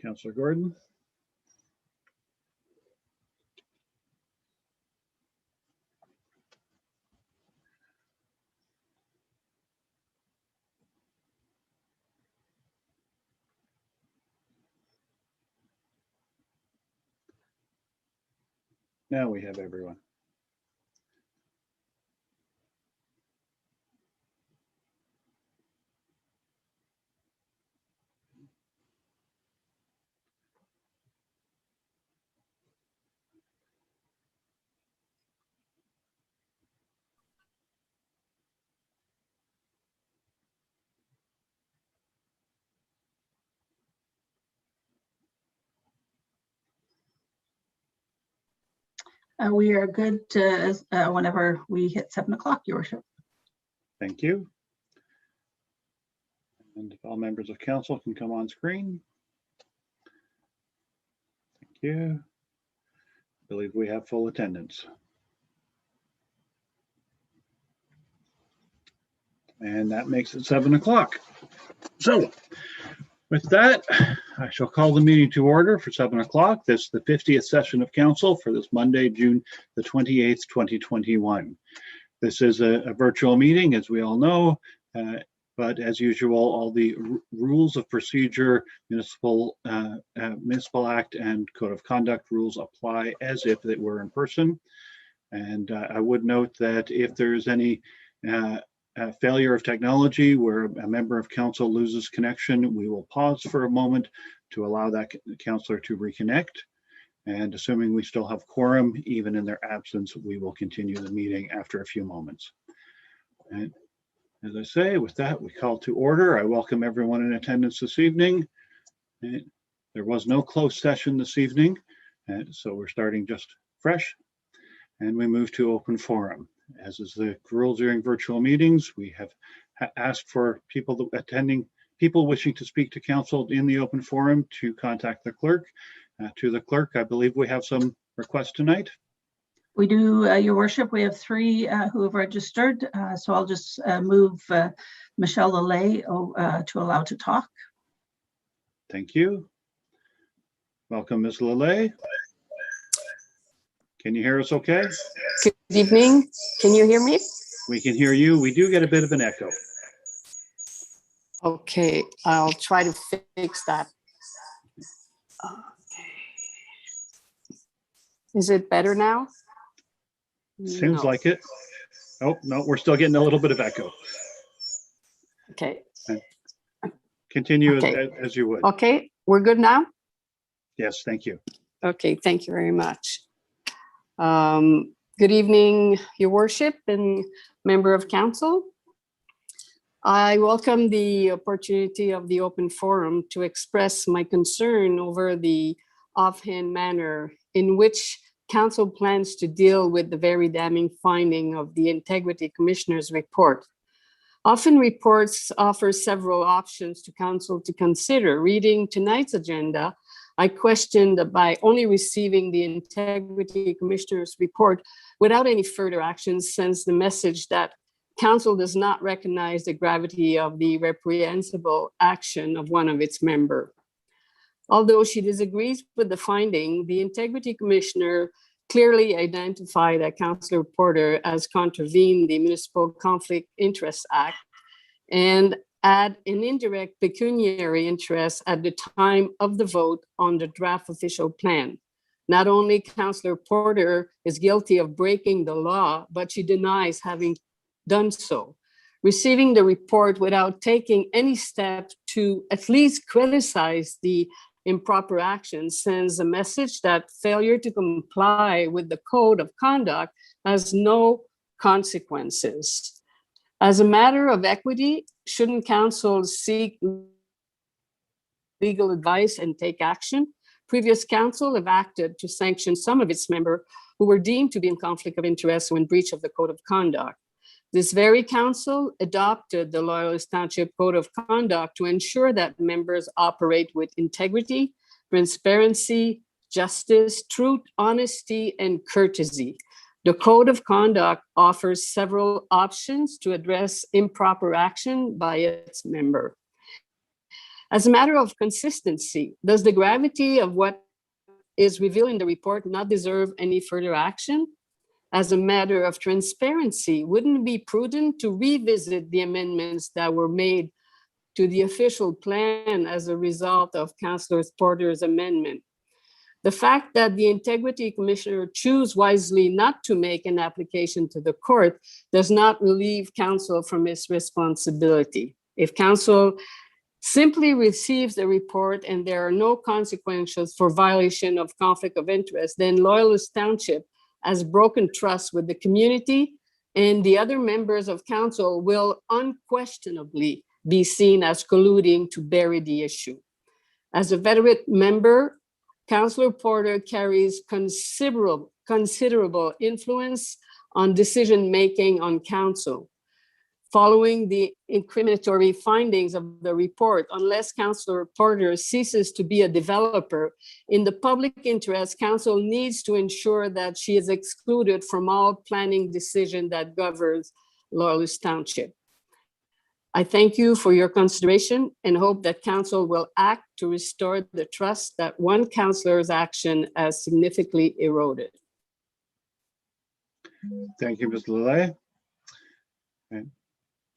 Councillor Gordon. Now we have everyone. We are good whenever we hit 7 o'clock, Your Worship. Thank you. And if all members of council can come on screen. Thank you. I believe we have full attendance. And that makes it 7 o'clock. So with that, I shall call the meeting to order for 7 o'clock. This is the 50th session of council for this Monday, June the 28th, 2021. This is a virtual meeting, as we all know, but as usual, all the rules of procedure, Municipal Act and Code of Conduct rules apply as if they were in person. And I would note that if there's any failure of technology where a member of council loses connection, we will pause for a moment to allow that councillor to reconnect. And assuming we still have quorum, even in their absence, we will continue the meeting after a few moments. And as I say, with that, we call to order. I welcome everyone in attendance this evening. And there was no closed session this evening, and so we're starting just fresh. And we move to open forum. As is the rule during virtual meetings, we have asked for people wishing to speak to council in the open forum to contact the clerk. To the clerk, I believe we have some requests tonight. We do, Your Worship. We have 3 who have registered. So I'll just move Michelle Lalay to allow to talk. Thank you. Welcome, Ms. Lalay. Can you hear us okay? Good evening. Can you hear me? We can hear you. We do get a bit of an echo. Okay, I'll try to fix that. Okay. Is it better now? Seems No. like it. Oh, no, we're still getting a little bit of echo. Okay. Continue Okay. as you would. Okay, we're good now? Yes, thank you. Okay, thank you very much. Good evening, Your Worship and member of council. I welcome the opportunity of the open forum to express my concern over the offhand manner in which council plans to deal with the very damning finding of the Integrity Commissioner's report. Often reports offer several options to council to consider. Reading tonight's agenda, I questioned that by only receiving the Integrity Commissioner's report without any further action sends the message that council does not recognize the gravity of the reprehensible action of one of its members. Although she disagrees with the finding, the Integrity Commissioner clearly identified that Councillor Porter has contravened the Municipal Conflict Interest Act and had an indirect pecuniary interest at the time of the vote on the draft official plan. Not only Councillor Porter is guilty of breaking the law, but she denies having done so. Receiving the report without taking any step to at least criticize the improper action sends a message that failure to comply with the code of conduct has no consequences. As a matter of equity, shouldn't council seek legal advice and take action? Previous council have acted to sanction some of its members who were deemed to be in conflict of interest or in breach of the code of conduct. This very council adopted the Loyalist Township Code of Conduct to ensure that members operate with integrity, transparency, justice, truth, honesty, and courtesy. The Code of Conduct offers several options to address improper action by its member. As a matter of consistency, does the gravity of what is revealed in the report not deserve any further action? As a matter of transparency, wouldn't it be prudent to revisit the amendments that were made to the official plan as a result of Councillor Porter's amendment? The fact that the Integrity Commissioner choose wisely not to make an application to the court does not relieve council from its responsibility. If council simply receives the report and there are no consequences for violation of conflict of interest, then Loyalist Township has broken trust with the community, and the other members of council will unquestionably be seen as colluding to bury the issue. As a veteran member, Councillor Porter carries considerable influence on decision-making on council. Following the incriminatory findings of the report, unless Councillor Porter ceases to be a developer, in the public interest, council needs to ensure that she is excluded from all planning decision that governs Loyalist Township. I thank you for your consideration and hope that council will act to restore the trust that one councillor's action has significantly eroded. Thank you, Ms. Lalay. And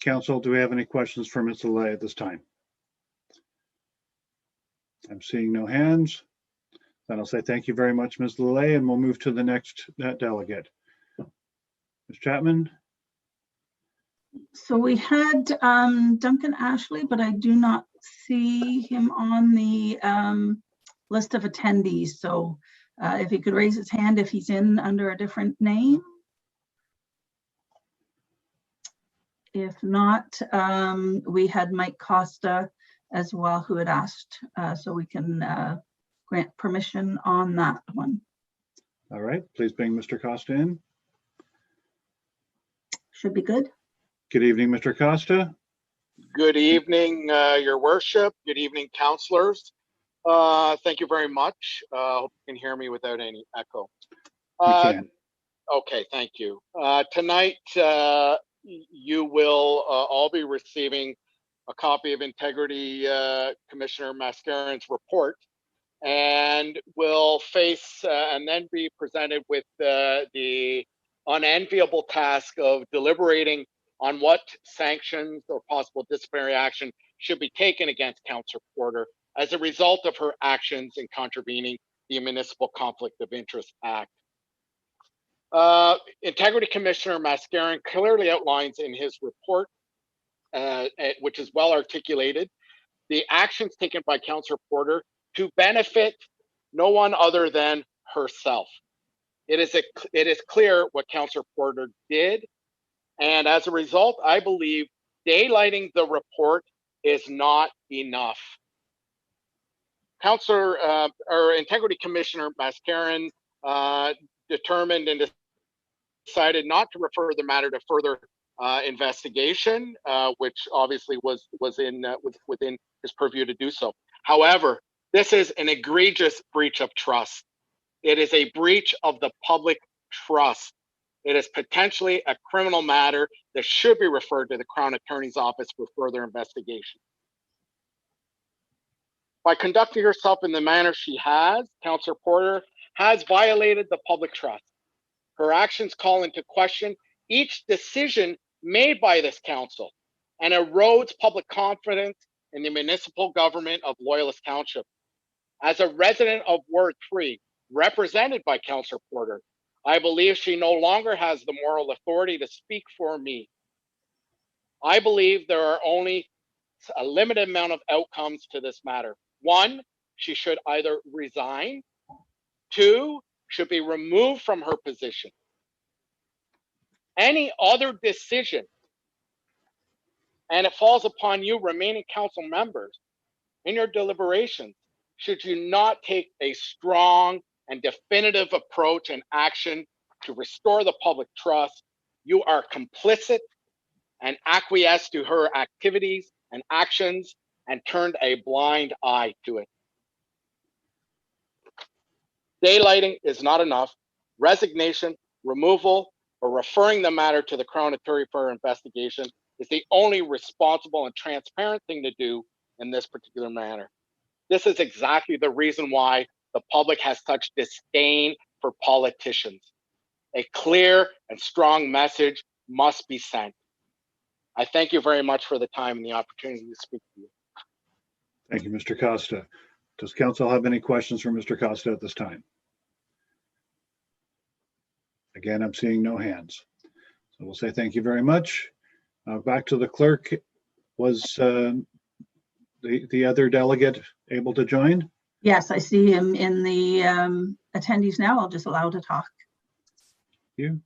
council, do we have any questions for Ms. Lalay at this time? I'm seeing no hands. Then I'll say thank you very much, Ms. Lalay, and we'll move to the next delegate. Ms. Chapman? So we had Duncan Ashley, but I do not see him on the list of attendees. So if he could raise his hand if he's in under a different name. If not, we had Mike Costa as well, who had asked, so we can grant permission on that one. All right, please bring Mr. Costa in. Should be good. Good evening, Mr. Costa. Good evening, Your Worship. Good evening, councillors. Thank you very much. Hope you can hear me without any echo. You can. Okay, thank you. Tonight, you will all be receiving a copy of Integrity Commissioner Mascaren's report, and will face and then be presented with the unenviable task of deliberating on what sanctions or possible disciplinary action should be taken against Councillor Porter as a result of her actions in contravening the Municipal Conflict of Interest Act. Integrity Commissioner Mascaren clearly outlines in his report, which is well articulated, the actions taken by Councillor Porter to benefit no one other than herself. It is clear what Councillor Porter did, and as a result, I believe daylighting the report is not enough. Integrity Commissioner Mascaren determined and decided not to refer the matter to further investigation, which obviously was within his purview to do so. However, this is an egregious breach of trust. It is a breach of the public trust. It is potentially a criminal matter that should be referred to the Crown Attorney's Office for further investigation. By conducting herself in the manner she has, Councillor Porter has violated the public trust. Her actions call into question each decision made by this council and erodes public confidence in the municipal government of Loyalist Township. As a resident of Ward 3, represented by Councillor Porter, I believe she no longer has the moral authority to speak for me. I believe there are only a limited amount of outcomes to this matter. One, she should either resign. Two, should be removed from her position. Any other decision, and it falls upon you remaining council members in your deliberations, should you not take a strong and definitive approach and action to restore the public trust, you are complicit and acquiesce to her activities and actions and turned a blind eye to it. Daylighting is not enough. Resignation, removal, or referring the matter to the Crown Attorney for investigation is the only responsible and transparent thing to do in this particular manner. This is exactly the reason why the public has such disdain for politicians. A clear and strong message must be sent. I thank you very much for the time and the opportunity to speak to you. Thank you, Mr. Costa. Does council have any questions for Mr. Costa at this time? Again, I'm seeing no hands. So we'll say thank you very much. Back to the clerk. Was the other delegate able to join? Yes, I see him in the attendees now. I'll just allow to talk. You.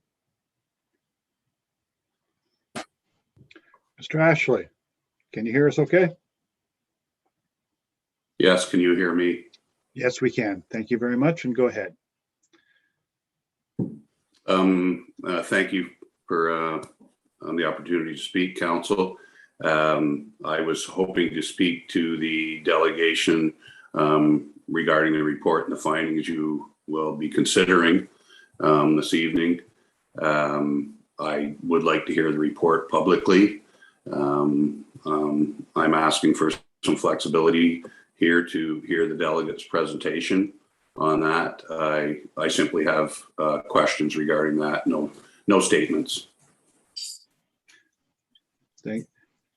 Mr. Ashley, can you hear us okay? Yes, can you hear me? Yes, we can. Thank you very much, and go ahead. Thank you for the opportunity to speak, Council. I was hoping to speak to the delegation regarding the report and the findings you will be considering this evening. I would like to hear the report publicly. I'm asking for some flexibility here to hear the delegate's presentation on that. I simply have questions regarding that. No statements.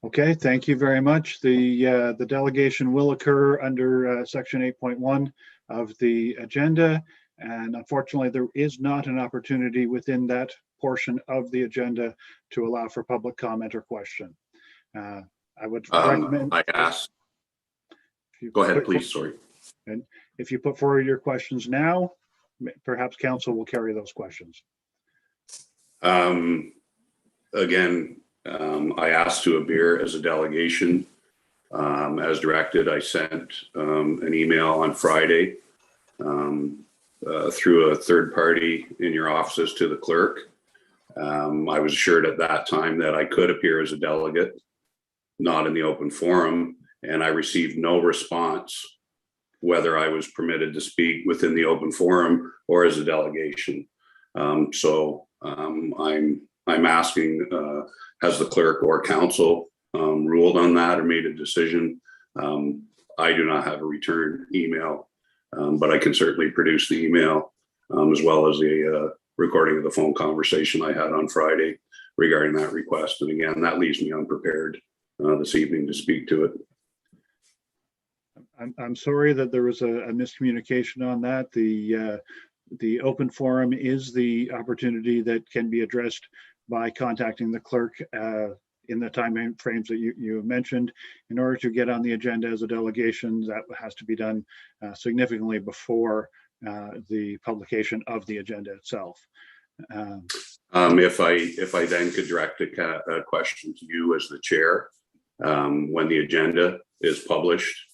Okay, thank you very much. The delegation will occur under section 8.1 of the agenda. And unfortunately, there is not an opportunity within that portion of the agenda to allow for public comment or question. I would recommend. I asked. Go ahead, please. Sorry. And if you put forward your questions now, perhaps council will carry those questions. Again, I asked to appear as a delegation. As directed, I sent an email on Friday through a third party in your offices to the clerk. I was assured at that time that I could appear as a delegate, not in the open forum, and I received no response whether I was permitted to speak within the open forum or as a delegation. So I'm asking, has the clerk or council ruled on that or made a decision? I do not have a return email, but I can certainly produce the email as well as the recording of the phone conversation I had on Friday regarding that request. And again, that leaves me unprepared this evening to speak to it. I'm sorry that there was a miscommunication on that. The open forum is the opportunity that can be addressed by contacting the clerk in the time frames that you mentioned. In order to get on the agenda as a delegation, that has to be done significantly before the publication of the agenda itself. If I then could direct a question to you as the chair, when the agenda is published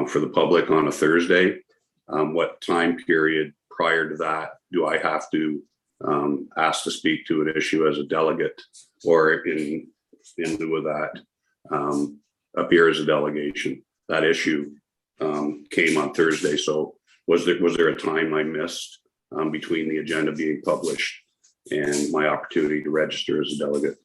for the public on a Thursday, what time period prior to that do I have to ask to speak to an issue as a delegate, or in lieu of that, appear as a delegation? That issue came on Thursday, so was there a time I missed between the agenda being published and my opportunity to register as a delegate?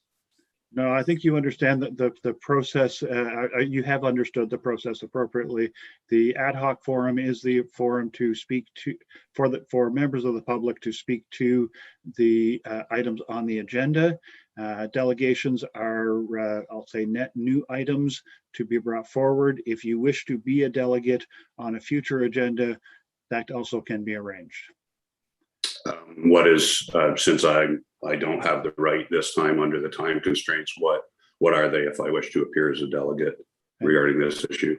No, I think you understand that the process, you have understood the process appropriately. The ad hoc forum is the forum to speak to, for members of the public to speak to the items on the agenda. Delegations are, I'll say, net new items to be brought forward. If you wish to be a delegate on a future agenda, that also can be arranged. What is, since I don't have the right this time under the time constraints, what are they if I wish to appear as a delegate regarding this issue?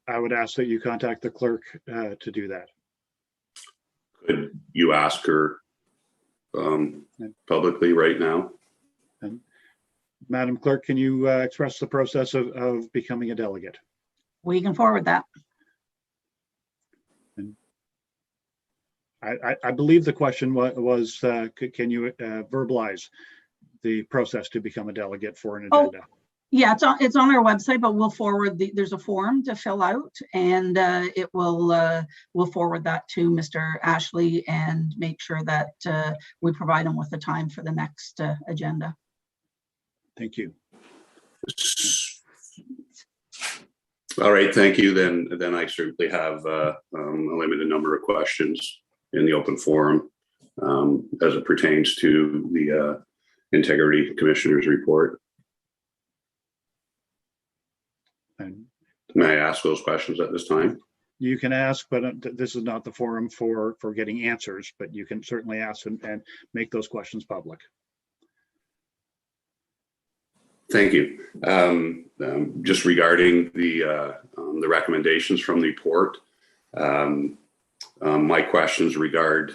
I would ask that you contact the clerk to do that. Could you ask her publicly right now? And Madam Clerk, can you express the process of becoming a delegate? We can forward that. I believe the question was, can you verbalize the process to become a delegate for an agenda? Oh, yeah, it's on our website, but we'll forward there's a form to fill out, and we'll forward that to Mr. Ashley and make sure that we provide him with the time for the next agenda. Thank you. All right, thank you. Then I certainly have a limited number of questions in the open forum as it pertains to the Integrity Commissioner's report. And May I ask those questions at this time? you can ask, but this is not the forum for getting answers, but you can certainly ask and make those questions public. Thank you. Just regarding the recommendations from the report, my questions regard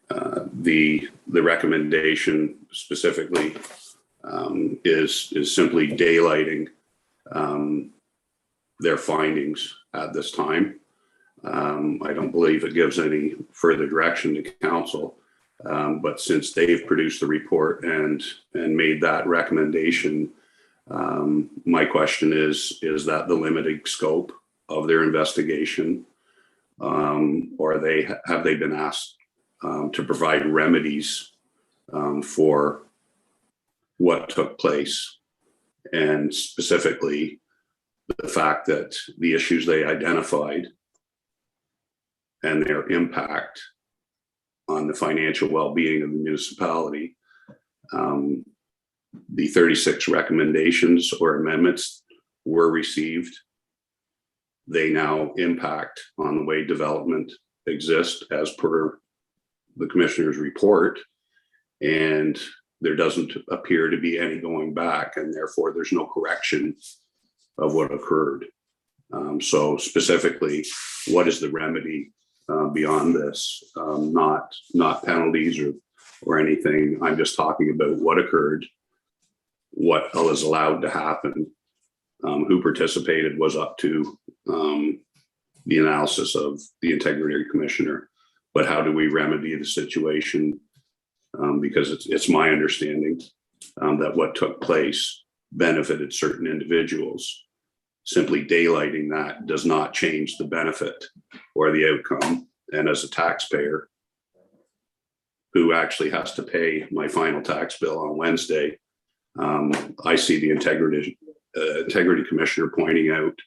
the recommendation specifically is simply daylighting their findings at this time. I don't believe it gives any further direction to council. But since they've produced the report and made that recommendation, my question is that the limited scope of their investigation, or have they been asked to provide remedies for what took place, and specifically the fact that the issues they identified and their impact on the financial well-being of the municipality. The 36 recommendations or amendments were received. They now impact on the way development exists as per the commissioner's report, and there doesn't appear to be any going back, and therefore there's no correction of what occurred. So specifically, what is the remedy beyond this? Not penalties or anything. I'm just talking about what occurred, what is allowed to happen, who participated was up to the analysis of the Integrity Commissioner, but how do we remedy the situation? Because it's my understanding that what took place benefited certain individuals. Simply daylighting that does not change the benefit or the outcome. And as a taxpayer who actually has to pay my final tax bill on Wednesday, I see the Integrity Commissioner pointing out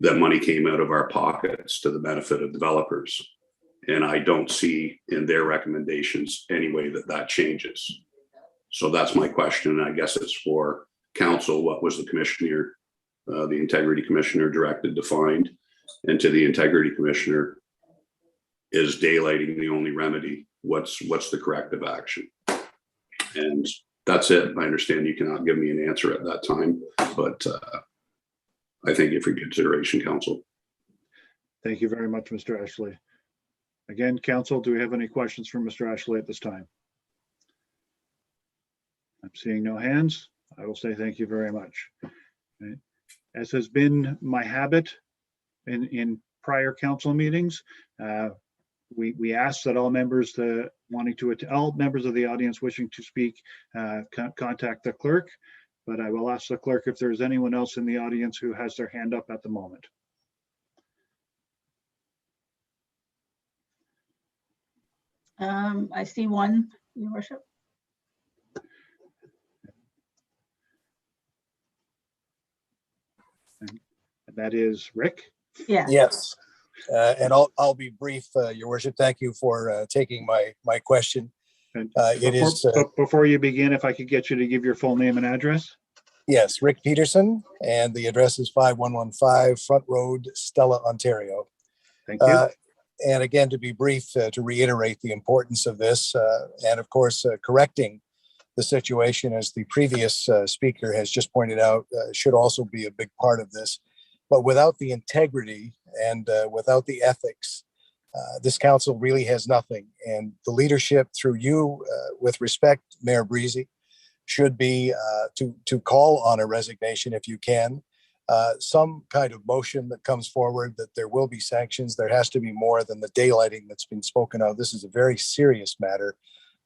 that money came out of our pockets to the benefit of developers. And I don't see in their recommendations any way that changes. So that's my question. And I guess it's for council. What was the commissioner, the Integrity Commissioner directed to find? And to the Integrity Commissioner, is daylighting the only remedy? What's the corrective action? And that's it. I understand you cannot give me an answer at that time, but I thank you for your consideration, council. Thank you very much, Mr. Ashley. Again, council, do we have any questions for Mr. Ashley at this time? I'm seeing no hands. I will say thank you very much. Okay. As has been my habit in prior council meetings, we ask that all members all members of the audience wishing to speak contact the clerk, but I will ask the clerk if there's anyone else in the audience who has their hand up at the moment. I see one, Your Worship. And that is Rick. Yeah. Yes, and I'll be brief, Your Worship. Thank you for taking my question. And It is before you begin, if I could get you to give your full name and address. yes, Rick Peterson, and the address is 5115 Front Road, Stella, Ontario. Thank you. And again, to be brief, to reiterate the importance of this, and of course, correcting the situation, as the previous speaker has just pointed out, should also be a big part of this. But without the integrity and without the ethics, this council really has nothing. And the leadership through you, with respect, Mayor Breezy, should be to call on a resignation if you can. Some kind of motion that comes forward that there will be sanctions. There has to be more than the daylighting that's been spoken of. This is a very serious matter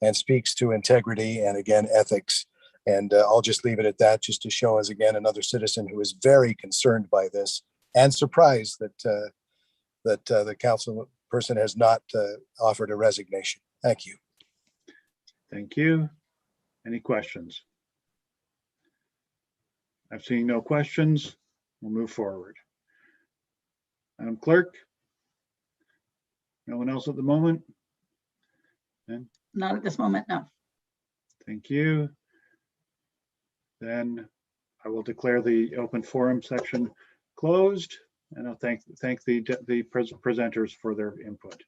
and speaks to integrity and, again, ethics. And I'll just leave it at that, just to show us again another citizen who is very concerned by this and surprised that the council person has not offered a resignation. Thank you. Thank you. Any questions? I'm seeing no questions. We'll move forward. Madam Clerk? No one else at the moment? Not at this moment, no. Thank you. Then I will declare the open forum section closed, and I'll thank the presenters for their input.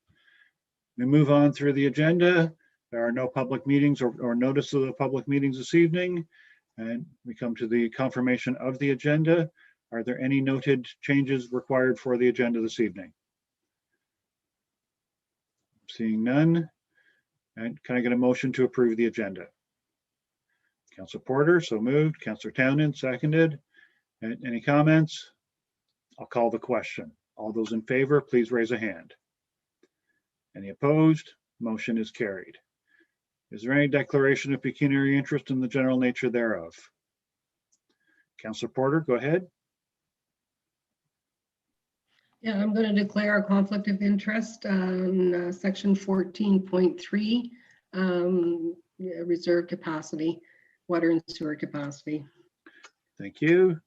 We move on through the agenda. There are no public meetings or notice of the public meetings this evening. And we come to the confirmation of the agenda. Are there any noted changes required for the agenda this evening? Seeing none. And can I get a motion to approve the agenda? Councilor Porter, so moved. Councilor Townend, seconded. And any comments? I'll call the question. All those in favor, please raise a hand. Any opposed? Motion is carried. Is there any declaration of pecuniary interest in the general nature thereof? Councilor Porter, go ahead. Yeah, I'm going to declare a conflict of interest on section 14.3, reserve capacity, water and sewer capacity. Thank you.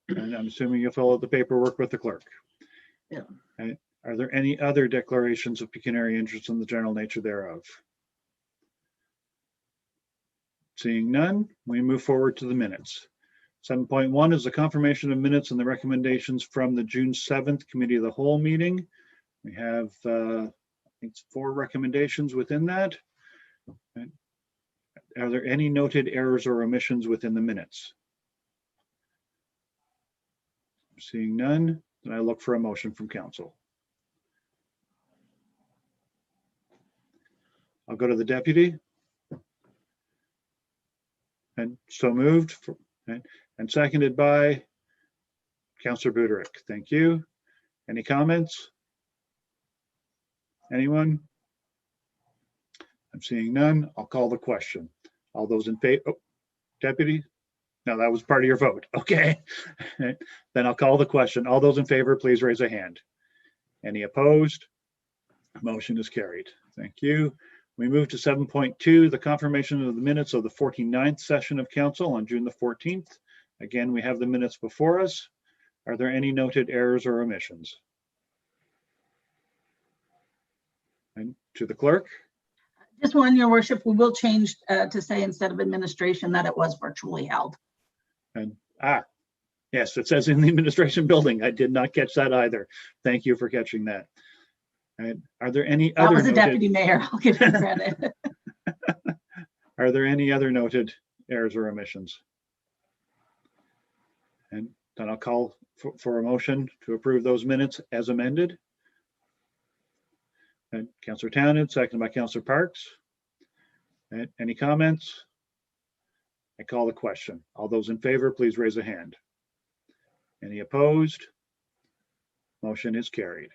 And I'm assuming you'll follow the paperwork with the clerk. Yeah. And are there any other declarations of pecuniary interest in the general nature thereof? Seeing none, we move forward to the minutes. 7.1 is the confirmation of minutes and the recommendations from the June 7th Committee of the Whole meeting. We have, I think it's 4 recommendations within that. And are there any noted errors or omissions within the minutes? Seeing none, then I look for a motion from council. I'll go to the deputy. And so moved. And seconded by Councillor Buderick. Thank you. Any comments? Anyone? I'm seeing none. I'll call the question. All those in favor? Oh, deputy? No, that was part of your vote. Okay. Then I'll call the question. All those in favor, please raise a hand. Any opposed? Motion is carried. Thank you. We move to 7.2, the confirmation of the minutes of the 49th session of council on June the 14th. Again, we have the minutes before us. Are there any noted errors or omissions? And to the clerk. Just one, your worship, we will change to say instead of administration that it was virtually held. And yes, it says in the administration building. I did not catch that either. Thank you for catching that. And are there any That other was a noted, deputy mayor. I'll give him credit. are there any other noted errors or omissions? And then I'll call for a motion to approve those minutes as amended. And Councillor Townend, seconded by Councillor Parks. And any comments? I call the question. All those in favor, please raise a hand. Any opposed? Motion is carried.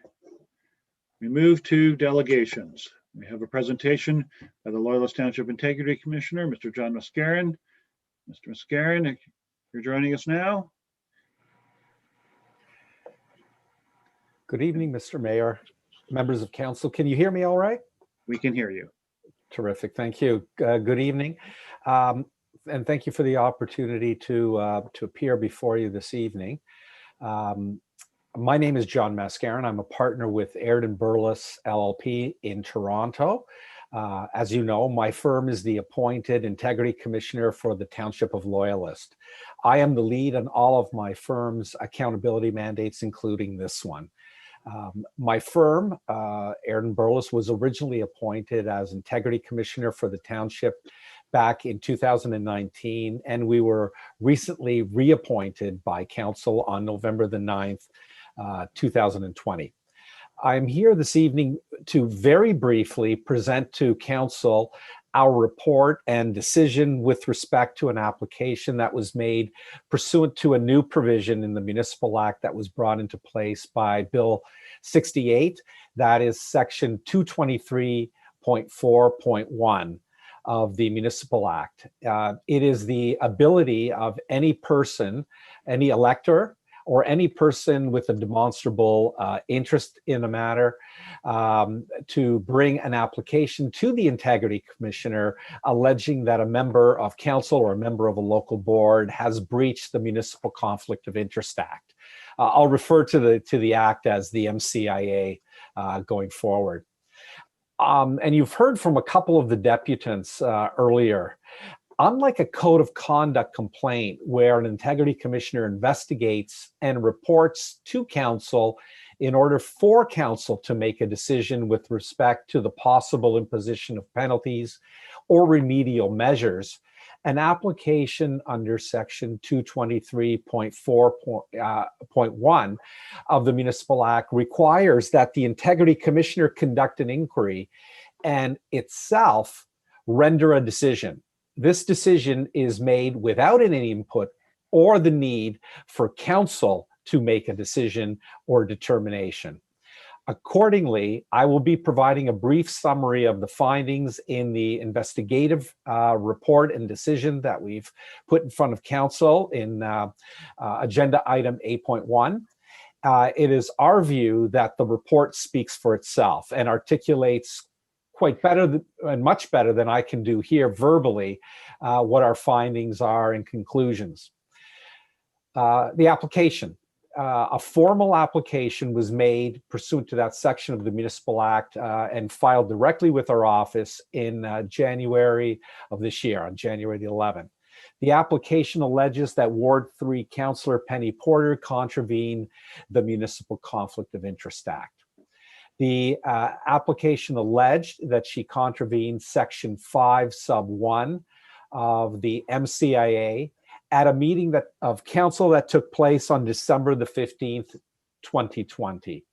We move to delegations. We have a presentation by the Loyalist Township Integrity Commissioner, Mr. John Mascarin. Mr. Mascarin, you're joining us now. Good evening, Mr. Mayor, members of council. Can you hear me all right? We can hear you. Terrific. Thank you. Good evening. And thank you for the opportunity to appear before you this evening. My name is John Mascarin. I'm a partner with Aird & Burles LLP in Toronto. As you know, my firm is the appointed Integrity Commissioner for the Township of Loyalist. I am the lead on all of my firm's accountability mandates, including this one. My firm, Aird & Burles, was originally appointed as Integrity Commissioner for the Township back in 2019, and we were recently reappointed by Council on November the 9th, 2020. I'm here this evening to very briefly present to Council our report and decision with respect to an application that was made pursuant to a new provision in the Municipal Act that was brought into place by Bill 68, that is section 223.4.1 of the Municipal Act. It is the ability of any person, any elector, or any person with a demonstrable interest in a matter to bring an application to the Integrity Commissioner alleging that a member of council or a member of a local board has breached the Municipal Conflict of Interest Act. I'll refer to the act as the MCIA going forward. And you've heard from a couple of the deputants earlier. Unlike a code of conduct complaint where an integrity commissioner investigates and reports to council in order for council to make a decision with respect to the possible imposition of penalties or remedial measures, an application under section 223.4.1 of the Municipal Act requires that the integrity commissioner conduct an inquiry and itself render a decision. This decision is made without any input or the need for council to make a decision or determination. Accordingly, I will be providing a brief summary of the findings in the investigative report and decision that we've put in front of council in agenda item 8.1. It is our view that the report speaks for itself and articulates quite better and much better than I can do here verbally what our findings are and conclusions. The application. A formal application was made pursuant to that section of the Municipal Act and filed directly with our office in January of this year, on January the 11th. The application alleges that Ward 3 Councillor Penny Porter contravened the Municipal Conflict of Interest Act. The application alleged that she contravened Section 5 Sub 1 of the MCIA at a meeting of council that took place on December the 15th, 2020.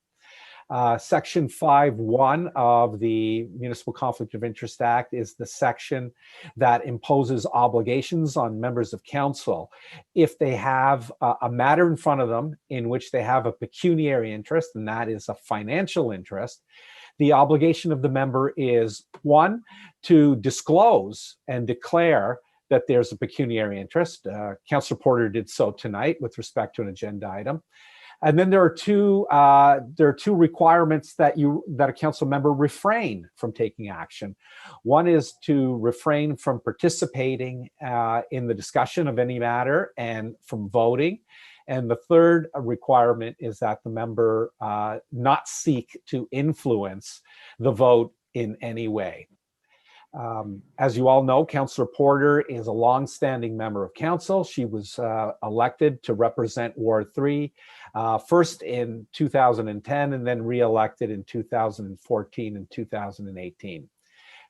Section 5.1 of the Municipal Conflict of Interest Act is the section that imposes obligations on members of council if they have a matter in front of them in which they have a pecuniary interest, and that is a financial interest. The obligation of the member is, one, to disclose and declare that there's a pecuniary interest. Councillor Porter did so tonight with respect to an agenda item. And then there are two requirements that a council member refrain from taking action. One is to refrain from participating in the discussion of any matter and from voting. And the third requirement is that the member not seek to influence the vote in any way. As you all know, Councillor Porter is a long-standing member of council. She was elected to represent Ward 3, first in 2010 and then re-elected in 2014 and 2018.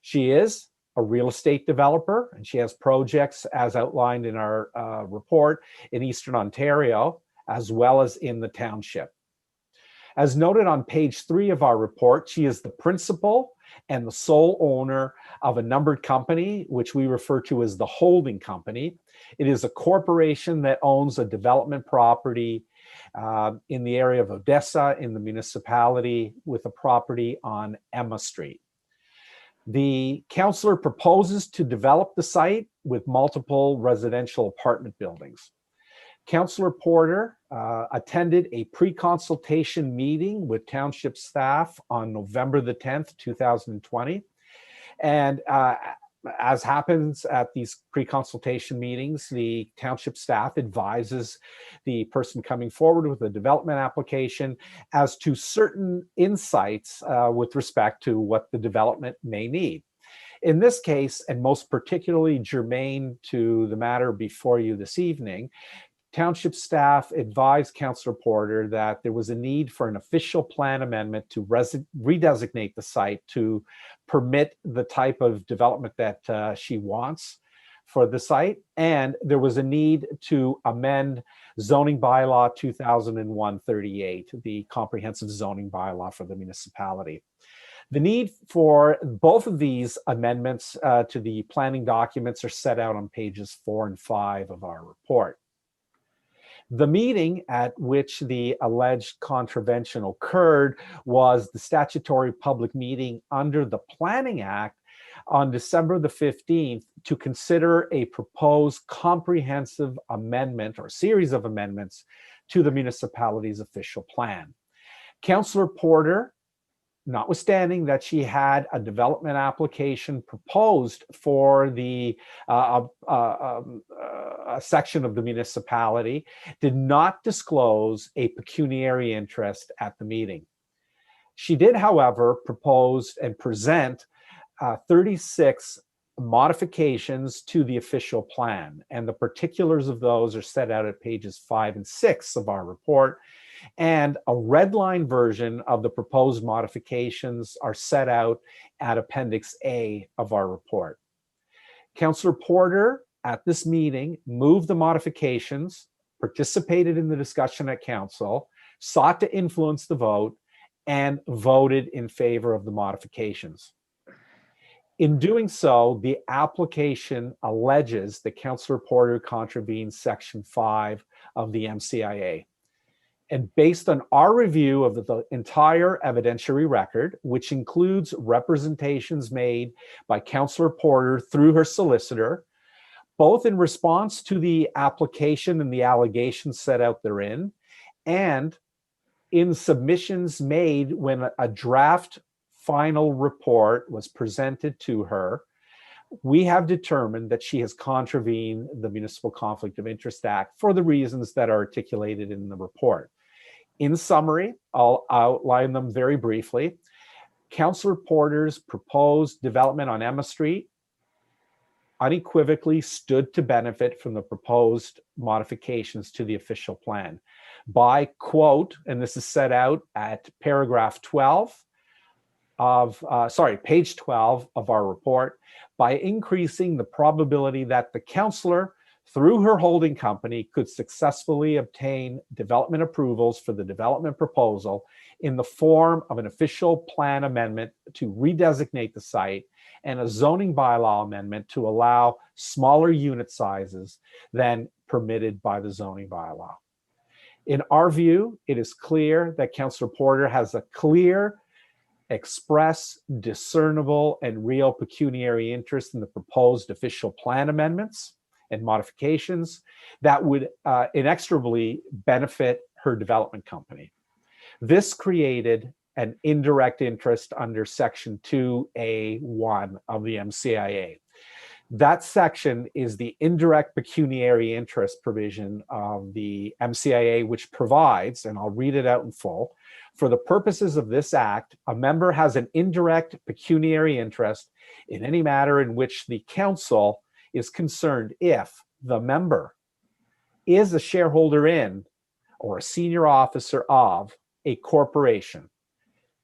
She is a real estate developer, and she has projects as outlined in our report in Eastern Ontario, as well as in the township. As noted on page 3 of our report, she is the principal and the sole owner of a numbered company, which we refer to as the holding company. It is a corporation that owns a development property in the area of Odessa in the municipality with a property on Emma Street. The councillor proposes to develop the site with multiple residential apartment buildings. Councillor Porter attended a pre-consultation meeting with township staff on November the 10th, 2020. And as happens at these pre-consultation meetings, the township staff advises the person coming forward with a development application as to certain insights with respect to what the development may need. In this case, and most particularly germane to the matter before you this evening, township staff advised Councillor Porter that there was a need for an official plan amendment to redesignate the site to permit the type of development that she wants for the site. And there was a need to amend zoning bylaw 2001-38, the comprehensive zoning bylaw for the municipality. The need for both of these amendments to the planning documents are set out on pages 4 and 5 of our report. The meeting at which the alleged contravention occurred was the statutory public meeting under the Planning Act on December the 15th to consider a proposed comprehensive amendment or series of amendments to the municipality's official plan. Councillor Porter, notwithstanding that she had a development application proposed for the a section of the municipality did not disclose a pecuniary interest at the meeting. She did, however, propose and present 36 modifications to the official plan, and the particulars of those are set out at pages 5 and 6 of our report, and a red line version of the proposed modifications are set out at Appendix A of our report. Councillor Porter at this meeting moved the modifications, participated in the discussion at council, sought to influence the vote, and voted in favor of the modifications. In doing so, the application alleges that Councillor Porter contravened Section 5 of the MCIA. And based on our review of the entire evidentiary record, which includes representations made by Councillor Porter through her solicitor, both in response to the application and the allegations set out therein, and in submissions made when a draft final report was presented to her, we have determined that she has contravened the Municipal Conflict of Interest Act for the reasons that are articulated in the report. In summary, I'll outline them very briefly. Councillor Porter's proposed development on Emma Street unequivocally stood to benefit from the proposed modifications to the official plan by, quote, and this is set out at paragraph 12 of, page 12 of our report, by increasing the probability that the councillor, through her holding company, could successfully obtain development approvals for the development proposal in the form of an official plan amendment to redesignate the site and a zoning bylaw amendment to allow smaller unit sizes than permitted by the zoning bylaw. In our view, it is clear that Councillor Porter has a clear, express, discernible, and real pecuniary interest in the proposed official plan amendments and modifications that would inexorably benefit her development company. This created an indirect interest under Section 2A1 of the MCIA. That section is the indirect pecuniary interest provision of the MCIA, which provides, and I'll read it out in full, for the purposes of this act, a member has an indirect pecuniary interest in any matter in which the council is concerned if the member is a shareholder in or a senior officer of a corporation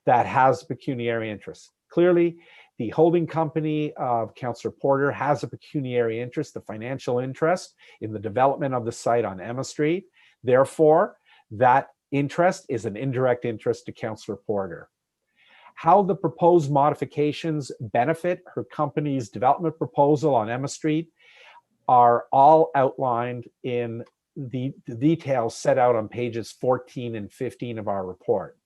that has pecuniary interest. Clearly, the holding company of Councillor Porter has a pecuniary interest, a financial interest in the development of the site on Emma Street. Therefore, that interest is an indirect interest to Councillor Porter. How the proposed modifications benefit her company's development proposal on Emma Street are all outlined in the details set out on pages 14 and 15 of our report.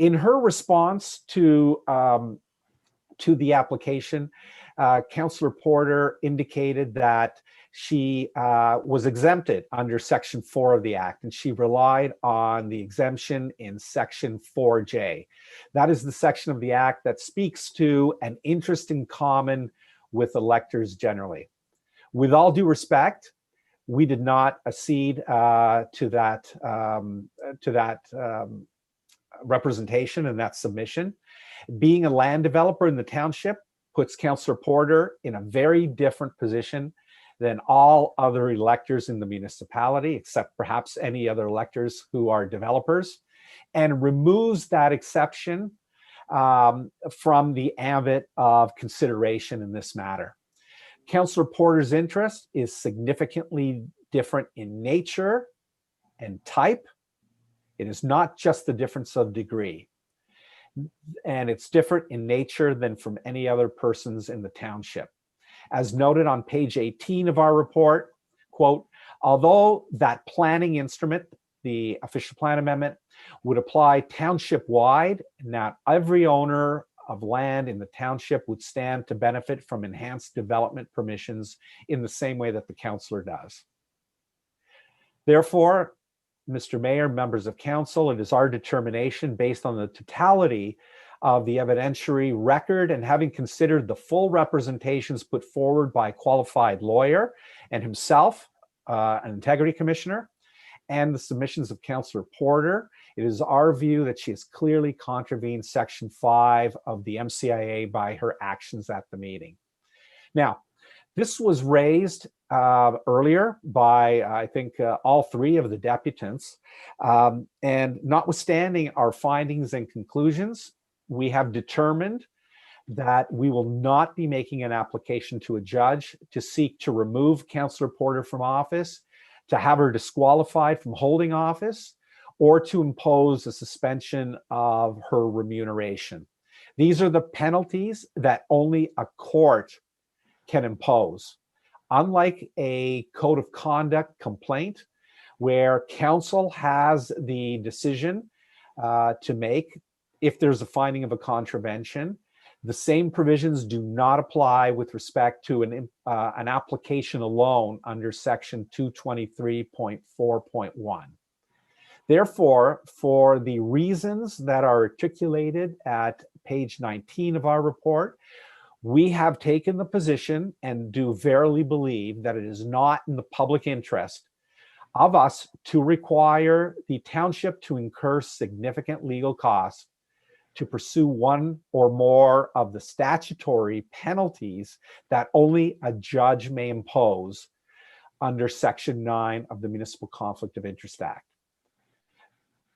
In her response to the application, Councillor Porter indicated that she was exempted under Section 4 of the Act, and she relied on the exemption in Section 4J. That is the section of the Act that speaks to an interest in common with electors generally. With all due respect, we did not accede to that representation and that submission. Being a land developer in the township puts Councillor Porter in a very different position than all other electors in the municipality, except perhaps any other electors who are developers, and removes that exception from the ambit of consideration in this matter. Councillor Porter's interest is significantly different in nature and type. It is not just the difference of degree. And it's different in nature than from any other persons in the township. As noted on page 18 of our report, quote, although that planning instrument, the official plan amendment, would apply township-wide, not every owner of land in the township would stand to benefit from enhanced development permissions in the same way that the councillor does. Therefore, Mr. Mayor, members of council, it is our determination based on the totality of the evidentiary record and having considered the full representations put forward by a qualified lawyer and himself, an integrity commissioner, and the submissions of Councillor Porter, it is our view that she has clearly contravened Section 5 of the MCIA by her actions at the meeting. Now, this was raised earlier by, I think, all three of the deputants. And notwithstanding our findings and conclusions, we have determined that we will not be making an application to a judge to seek to remove Councillor Porter from office, to have her disqualified from holding office, or to impose a suspension of her remuneration. These are the penalties that only a court can impose. Unlike a code of conduct complaint, where council has the decision to make if there's a finding of a contravention, the same provisions do not apply with respect to an application alone under Section 223.4.1. Therefore, for the reasons that are articulated at page 19 of our report, we have taken the position and do verily believe that it is not in the public interest of us to require the township to incur significant legal costs to pursue one or more of the statutory penalties that only a judge may impose under Section 9 of the Municipal Conflict of Interest Act.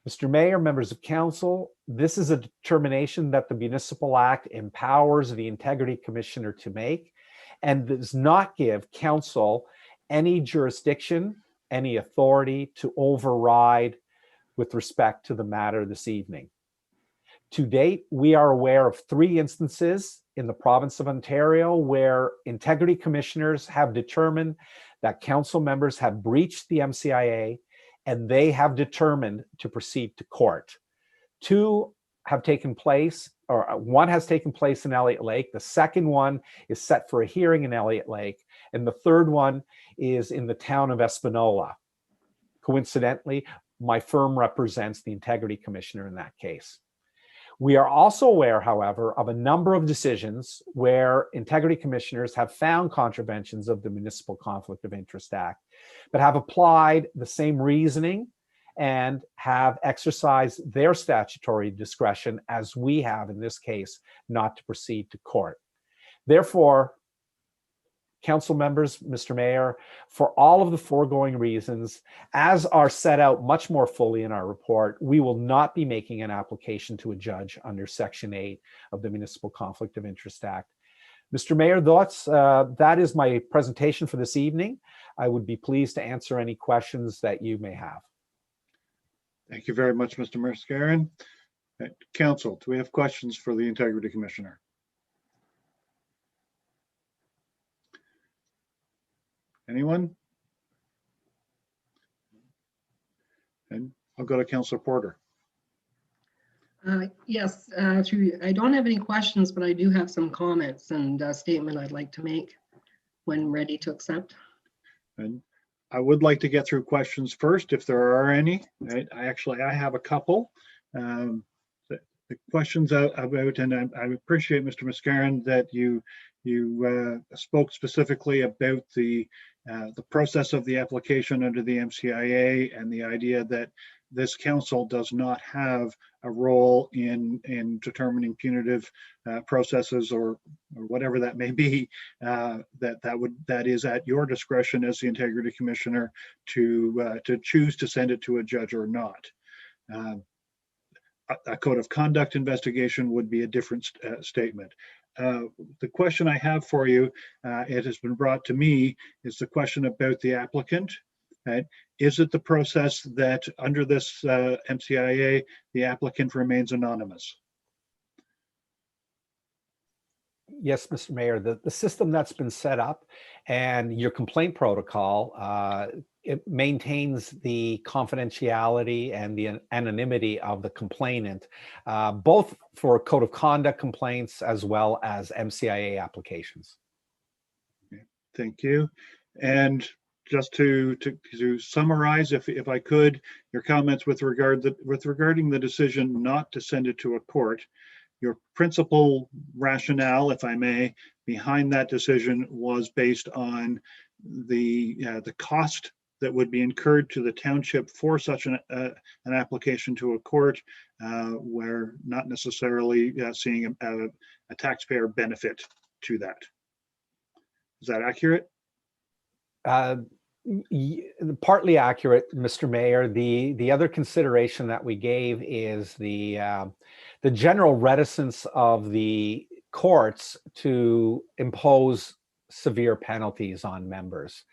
Mr. Mayor, members of council, this is a determination that the Municipal Act empowers the Integrity Commissioner to make and does not give council any jurisdiction, any authority to override with respect to the matter this evening. To date, we are aware of 3 instances in the province of Ontario where integrity commissioners have determined that council members have breached the MCIA and they have determined to proceed to court. 2 have taken place, or 1 has taken place in Elliott Lake. The second one is set for a hearing in Elliott Lake. And the third one is in the town of Espanola. Coincidentally, my firm represents the integrity commissioner in that case. We are also aware, however, of a number of decisions where integrity commissioners have found contraventions of the Municipal Conflict of Interest Act, but have applied the same reasoning and have exercised their statutory discretion, as we have in this case, not to proceed to court. Therefore, council members, Mr. Mayor, for all of the foregoing reasons, as are set out much more fully in our report, we will not be making an application to a judge under Section 8 of the Municipal Conflict of Interest Act. Mr. Mayor, that is my presentation for this evening. I would be pleased to answer any questions that you may have. Thank you very much, Mr. Mascarin. Council, do we have questions for the Integrity Commissioner? Anyone? And I'll go to Councillor Porter. Yes, I don't have any questions, but I do have some comments and a statement I'd like to make when ready to accept. And I would like to get through questions first, if there are any. I have a couple. The questions about, and I appreciate, Mr. Mascarin, that you spoke specifically about the process of the application under the MCIA and the idea that this council does not have a role in determining punitive processes or whatever that may be. That is at your discretion as the Integrity Commissioner to choose to send it to a judge or not. A code of conduct investigation would be a different statement. The question I have for you, it has been brought to me, is the question about the applicant. Right? Is it the process that under this MCIA, the applicant remains anonymous? Yes, Mr. Mayor, the system that's been set up and your complaint protocol, it maintains the confidentiality and the anonymity of the complainant, both for code of conduct complaints as well as MCIA applications. Okay, thank you. And just to summarize, if I could, your comments with regarding the decision not to send it to a court. your principal rationale, if I may, behind that decision was based on the cost that would be incurred to the township for such an application to a court, where not necessarily seeing a taxpayer benefit to that. Is that accurate? Partly accurate, Mr. Mayor. The other consideration that we gave is the general reticence of the courts to impose severe penalties on members.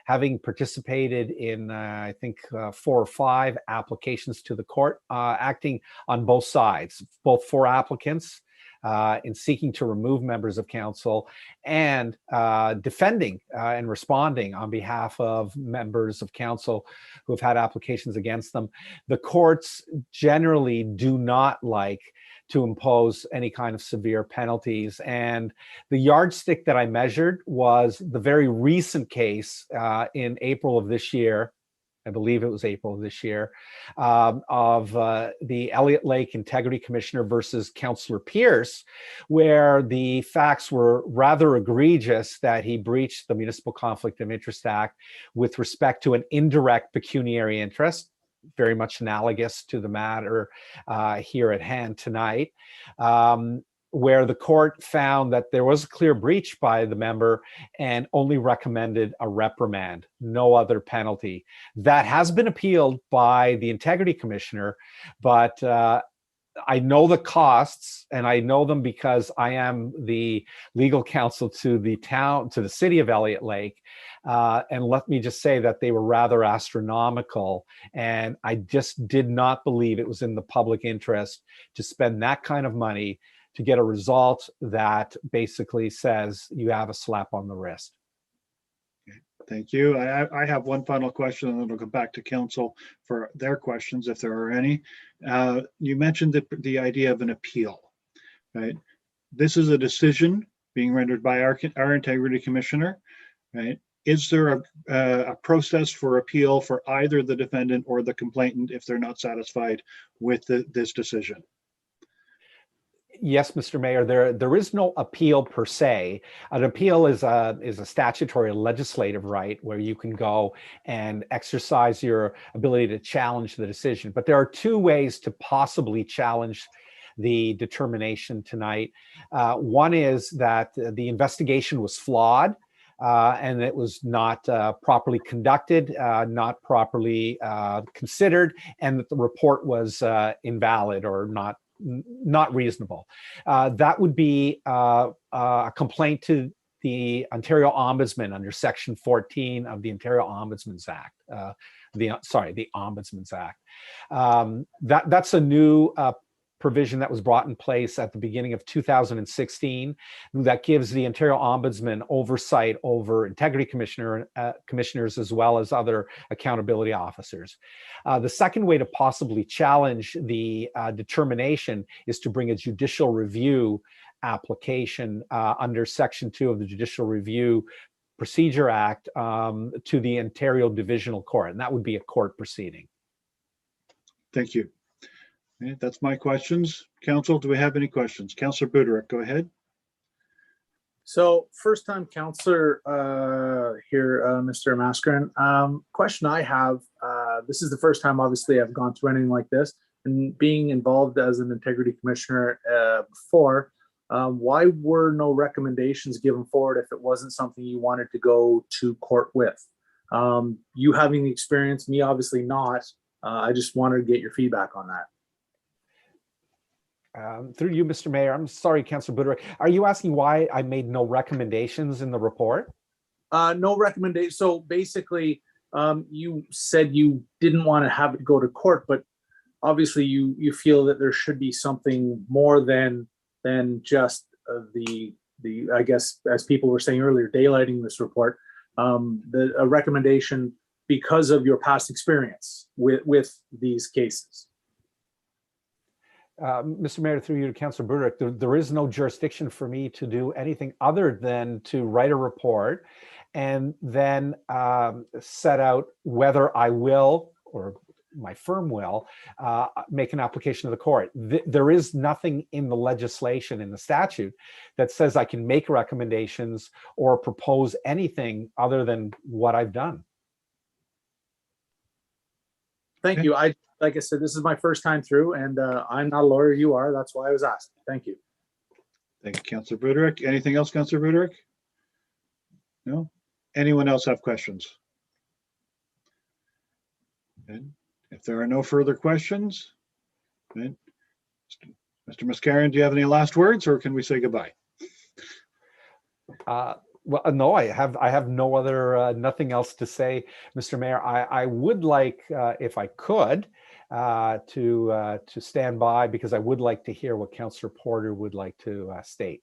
Having participated in, I think, 4 or 5 applications to the court, acting on both sides, both for applicants in seeking to remove members of council and defending and responding on behalf of members of council who have had applications against them. The courts generally do not like to impose any kind of severe penalties. And the yardstick that I measured was the very recent case in April of this year, I believe it was April of this year, of the Elliott Lake Integrity Commissioner versus Councillor Pierce, where the facts were rather egregious that he breached the Municipal Conflict of Interest Act with respect to an indirect pecuniary interest, very much analogous to the matter here at hand tonight, where the court found that there was a clear breach by the member and only recommended a reprimand, no other penalty. That has been appealed by the Integrity Commissioner, but I know the costs, and I know them because I am the legal counsel to the city of Elliott Lake. And let me just say that they were rather astronomical. And I just did not believe it was in the public interest to spend that kind of money to get a result that basically says you have a slap on the wrist. Thank you. I have one final question, and then we'll go back to council for their questions, if there are any. You mentioned the idea of an appeal, right? This is a decision being rendered by our integrity commissioner, right? Is there a process for appeal for either the defendant or the complainant if they're not satisfied with this decision? Yes, Mr. Mayor, there is no appeal per se. An appeal is a statutory legislative right where you can go and exercise your ability to challenge the decision. But there are 2 ways to possibly challenge the determination tonight. One is that the investigation was flawed and it was not properly conducted, not properly considered, and that the report was invalid or not reasonable. That would be a complaint to the Ontario Ombudsman under Section 14 of the Ontario Ombudsman's Act. The Ombudsman's Act. That's a new provision that was brought in place at the beginning of 2016 that gives the Ontario Ombudsman oversight over integrity commissioners as well as other accountability officers. The second way to possibly challenge the determination is to bring a judicial review application under Section 2 of the Judicial Review Procedure Act to the Ontario Divisional Court, and that would be a court proceeding. Thank you. Okay, that's my questions. Council, do we have any questions? Councillor Buderick, go ahead. So first time counselor here, Mr. Mascarin. Question I have, this is the first time obviously I've gone through anything like this, and being involved as an integrity commissioner before, why were no recommendations given forward if it wasn't something you wanted to go to court with? You having the experience, me obviously not. I just wanted to get your feedback on that. Through you, Mr. Mayor, I'm sorry, Councillor Buderick. Are you asking why I made no recommendations in the report? No recommendation. So basically, you said you didn't want to have it go to court, but obviously you feel that there should be something more than just the I guess, as people were saying earlier, daylighting this report, a recommendation because of your past experience with these cases. Mr. Mayor, through you to Councillor Buderick, there is no jurisdiction for me to do anything other than to write a report and then set out whether I will or my firm will, make an application to the court. There is nothing in the legislation, in the statute, that says I can make recommendations or propose anything other than what I've done. Thank you. Like I said, this is my first time through, and I'm not a lawyer. You are. That's why I was asking. Thank you. Thank you, Councillor Buderick. Anything else, Councillor Buderick? No? Anyone else have questions? And if there are no further questions, then Mr. Mascarin, do you have any last words, or can we say goodbye? Well, no, I have no other, nothing else to say, Mr. Mayor. I would like, if I could, to stand by, because I would like to hear what Councillor Porter would like to state.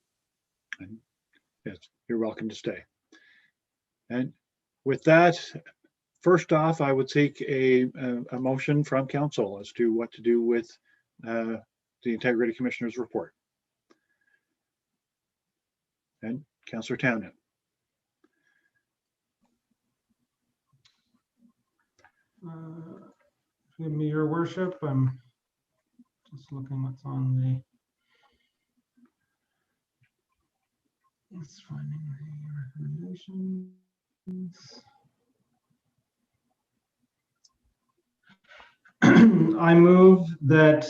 Yes, you're welcome to stay. And with that, first off, I would seek a motion from council as to what to do with the Integrity Commissioner's report. And Councillor Townend. Give me your worship. I'm just looking what's on the. It's finding the recommendations. I move that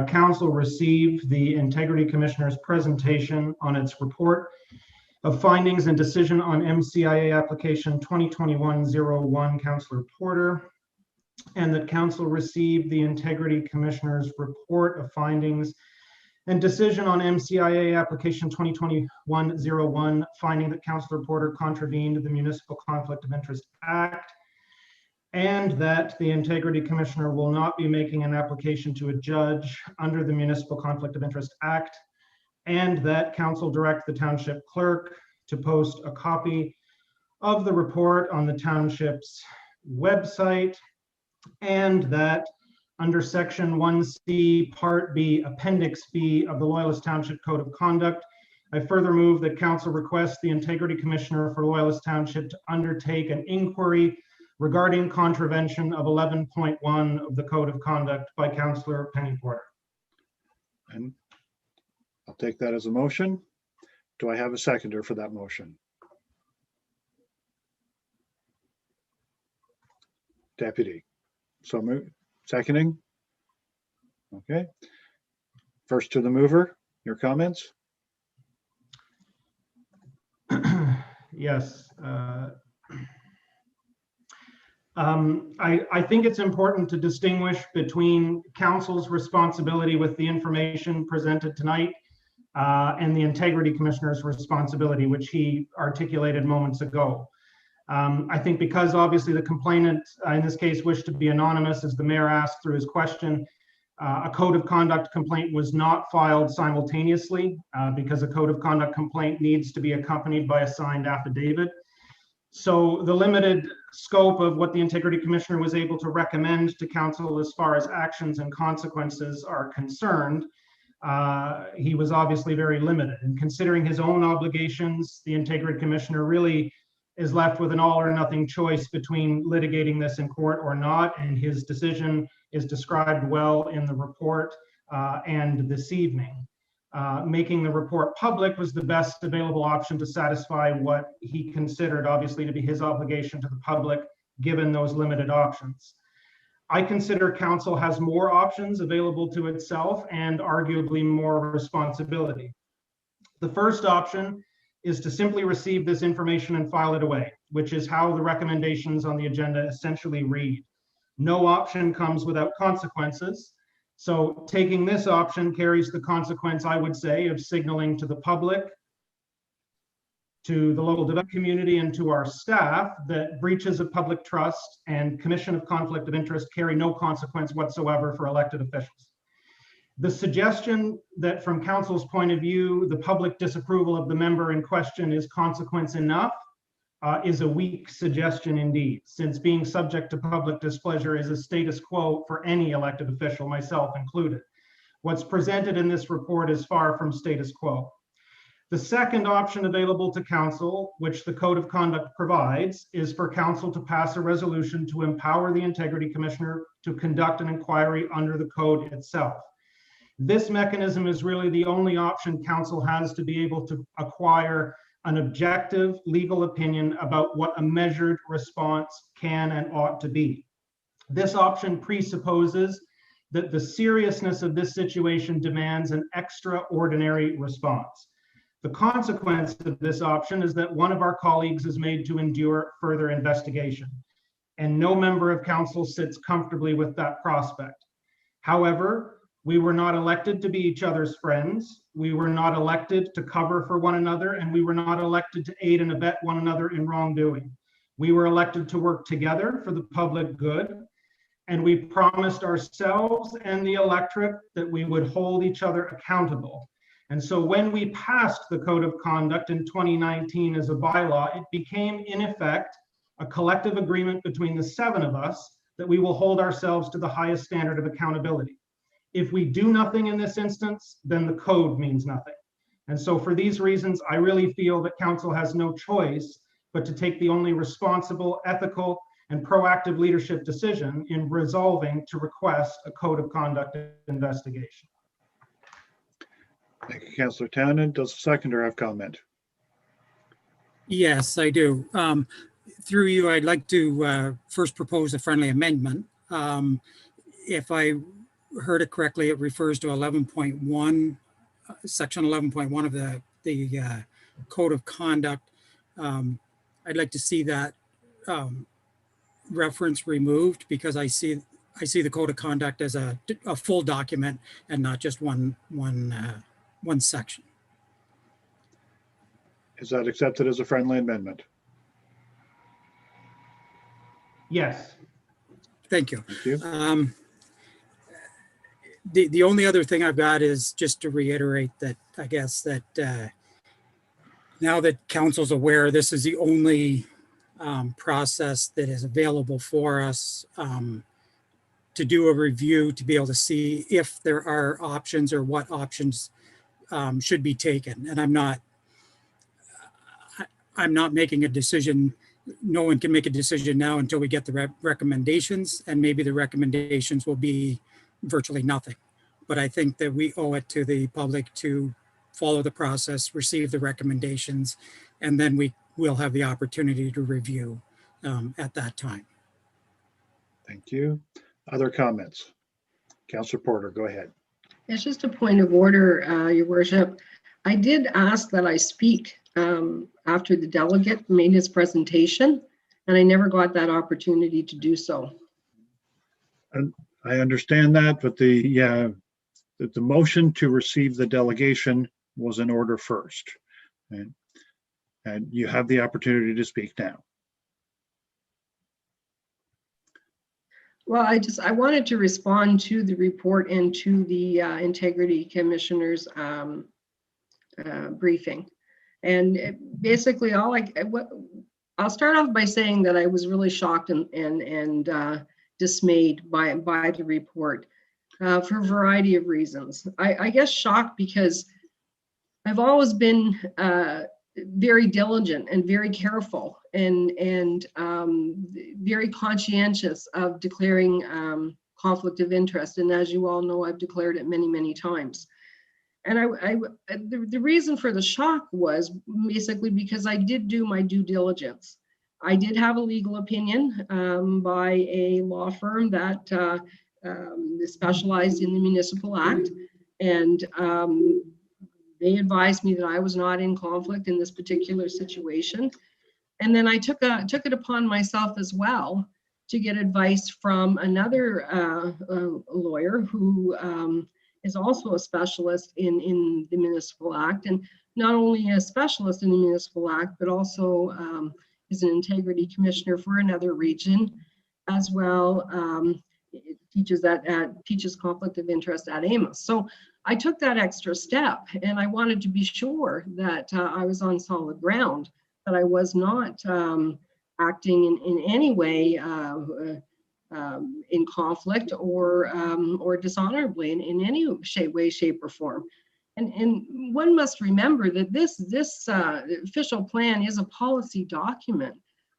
council receive the Integrity Commissioner's presentation on its report of findings and decision on MCIA application 2021-01, Councillor Porter, and that council receive the Integrity Commissioner's report of findings and decision on MCIA application 2021-01, finding that Councillor Porter contravened the Municipal Conflict of Interest Act, and that the Integrity Commissioner will not be making an application to a judge under the Municipal Conflict of Interest Act, and that council direct the township clerk to post a copy of the report on the township's website, and that under section 1C, part B, appendix B of the Loyalist Township Code of Conduct, I further move that council request the Integrity Commissioner for Loyalist Township to undertake an inquiry regarding contravention of 11.1 of the Code of Conduct by Councillor Penny Porter. And I'll take that as a motion. Do I have a seconder for that motion? Deputy. So move. Seconding? Okay. First to the mover, your comments? Yes. I think it's important to distinguish between council's responsibility with the information presented tonight and the Integrity Commissioner's responsibility, which he articulated moments ago. I think because obviously the complainant in this case wished to be anonymous, as the mayor asked through his question, a code of conduct complaint was not filed simultaneously because a code of conduct complaint needs to be accompanied by a signed affidavit. So the limited scope of what the Integrity Commissioner was able to recommend to council as far as actions and consequences are concerned, he was obviously very limited. And considering his own obligations, the Integrity Commissioner really is left with an all or nothing choice between litigating this in court or not, and his decision is described well in the report and this evening. Making the report public was the best available option to satisfy what he considered obviously to be his obligation to the public, given those limited options. I consider council has more options available to itself and arguably more responsibility. The first option is to simply receive this information and file it away, which is how the recommendations on the agenda essentially read. No option comes without consequences. So taking this option carries the consequence, I would say, of signaling to the public, to the local development community, and to our staff that breaches of public trust and commission of conflict of interest carry no consequence whatsoever for elected officials. The suggestion that from council's point of view, the public disapproval of the member in question is consequence enough is a weak suggestion indeed, since being subject to public displeasure is a status quo for any elected official, myself included. What's presented in this report is far from status quo. The second option available to council, which the Code of Conduct provides, is for council to pass a resolution to empower the Integrity Commissioner to conduct an inquiry under the code itself. This mechanism is really the only option council has to be able to acquire an objective legal opinion about what a measured response can and ought to be. This option presupposes that the seriousness of this situation demands an extraordinary response. The consequence of this option is that one of our colleagues is made to endure further investigation, and no member of council sits comfortably with that prospect. However, we were not elected to be each other's friends. We were not elected to cover for one another, and we were not elected to aid and abet one another in wrongdoing. We were elected to work together for the public good, and we promised ourselves and the electorate that we would hold each other accountable. And so when we passed the Code of Conduct in 2019 as a bylaw, it became in effect a collective agreement between the 7 of us that we will hold ourselves to the highest standard of accountability. If we do nothing in this instance, then the code means nothing. And so for these reasons, I really feel that council has no choice but to take the only responsible, ethical, and proactive leadership decision in resolving to request a Code of Conduct investigation. Thank you, Councillor Townend. Does the seconder have comment? Yes, I do. Through you, I'd like to first propose a friendly amendment. If I heard it correctly, it refers to 11.1, section 11.1 of the Code of Conduct. I'd like to see that reference removed, because I see the Code of Conduct as a full document and not just one section. Is that accepted as a friendly amendment? Yes. Thank you. Thank you. The only other thing I've got is just to reiterate that I guess that now that council's aware, this is the only process that is available for us to do a review, to be able to see if there are options or what options should be taken. And I'm not making a decision. No one can make a decision now until we get the recommendations, and maybe the recommendations will be virtually nothing. But I think that we owe it to the public to follow the process, receive the recommendations, and then we will have the opportunity to review at that time. Thank you. Other comments? Councillor Porter, go ahead. It's just a point of order, Your Worship. I did ask that I speak after the delegate made his presentation, and I never got that opportunity to do so. And I understand that, but the motion to receive the delegation was in order first. And you have the opportunity to speak now. Well, I wanted to respond to the report and to the Integrity Commissioner's briefing. And basically, I'll start off by saying that I was really shocked and dismayed by the report for a variety of reasons. I guess shocked because I've always been very diligent and very careful and very conscientious of declaring conflict of interest. And as you all know, I've declared it many, many times. And the reason for the shock was basically because I did do my due diligence. I did have a legal opinion by a law firm that specialized in the Municipal Act. And they advised me that I was not in conflict in this particular situation. And then I took it upon myself as well to get advice from another lawyer who is also a specialist in the Municipal Act, and not only a specialist in the Municipal Act, but also is an Integrity Commissioner for another region as well. Teaches conflict of interest at Amos. So I took that extra step, and I wanted to be sure that I was on solid ground, that I was not acting in any way in conflict or dishonorably in any way, shape, or form. And one must remember that this official plan is a policy document.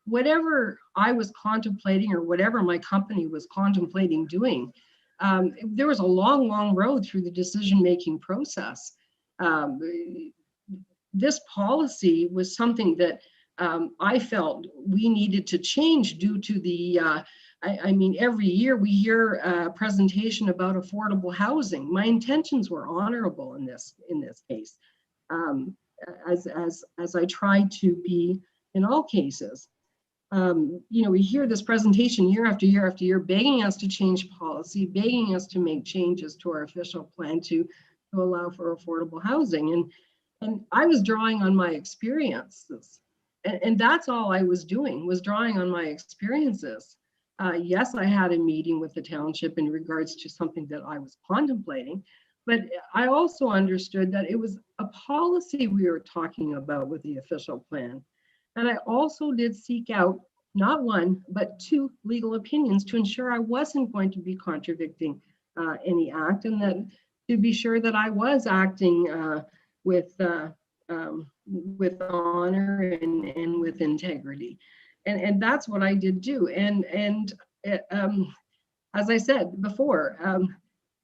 Whatever I was contemplating or whatever my company was contemplating doing, there was a long, long road through the decision-making process. This policy was something that I felt we needed to change due to the, I mean, every year we hear a presentation about affordable housing. My intentions were honorable in this case, as I tried to be in all cases. You know, we hear this presentation year after year after year, begging us to change policy, begging us to make changes to our official plan to allow for affordable housing. And I was drawing on my experiences. And that's all I was doing, was drawing on my experiences. Yes, I had a meeting with the township in regards to something that I was contemplating, but I also understood that it was a policy we were talking about with the official plan. And I also did seek out not one, but 2 legal opinions to ensure I wasn't going to be contradicting any act, and that to be sure that I was acting with honor and with integrity. And that's what I did do. And as I said before,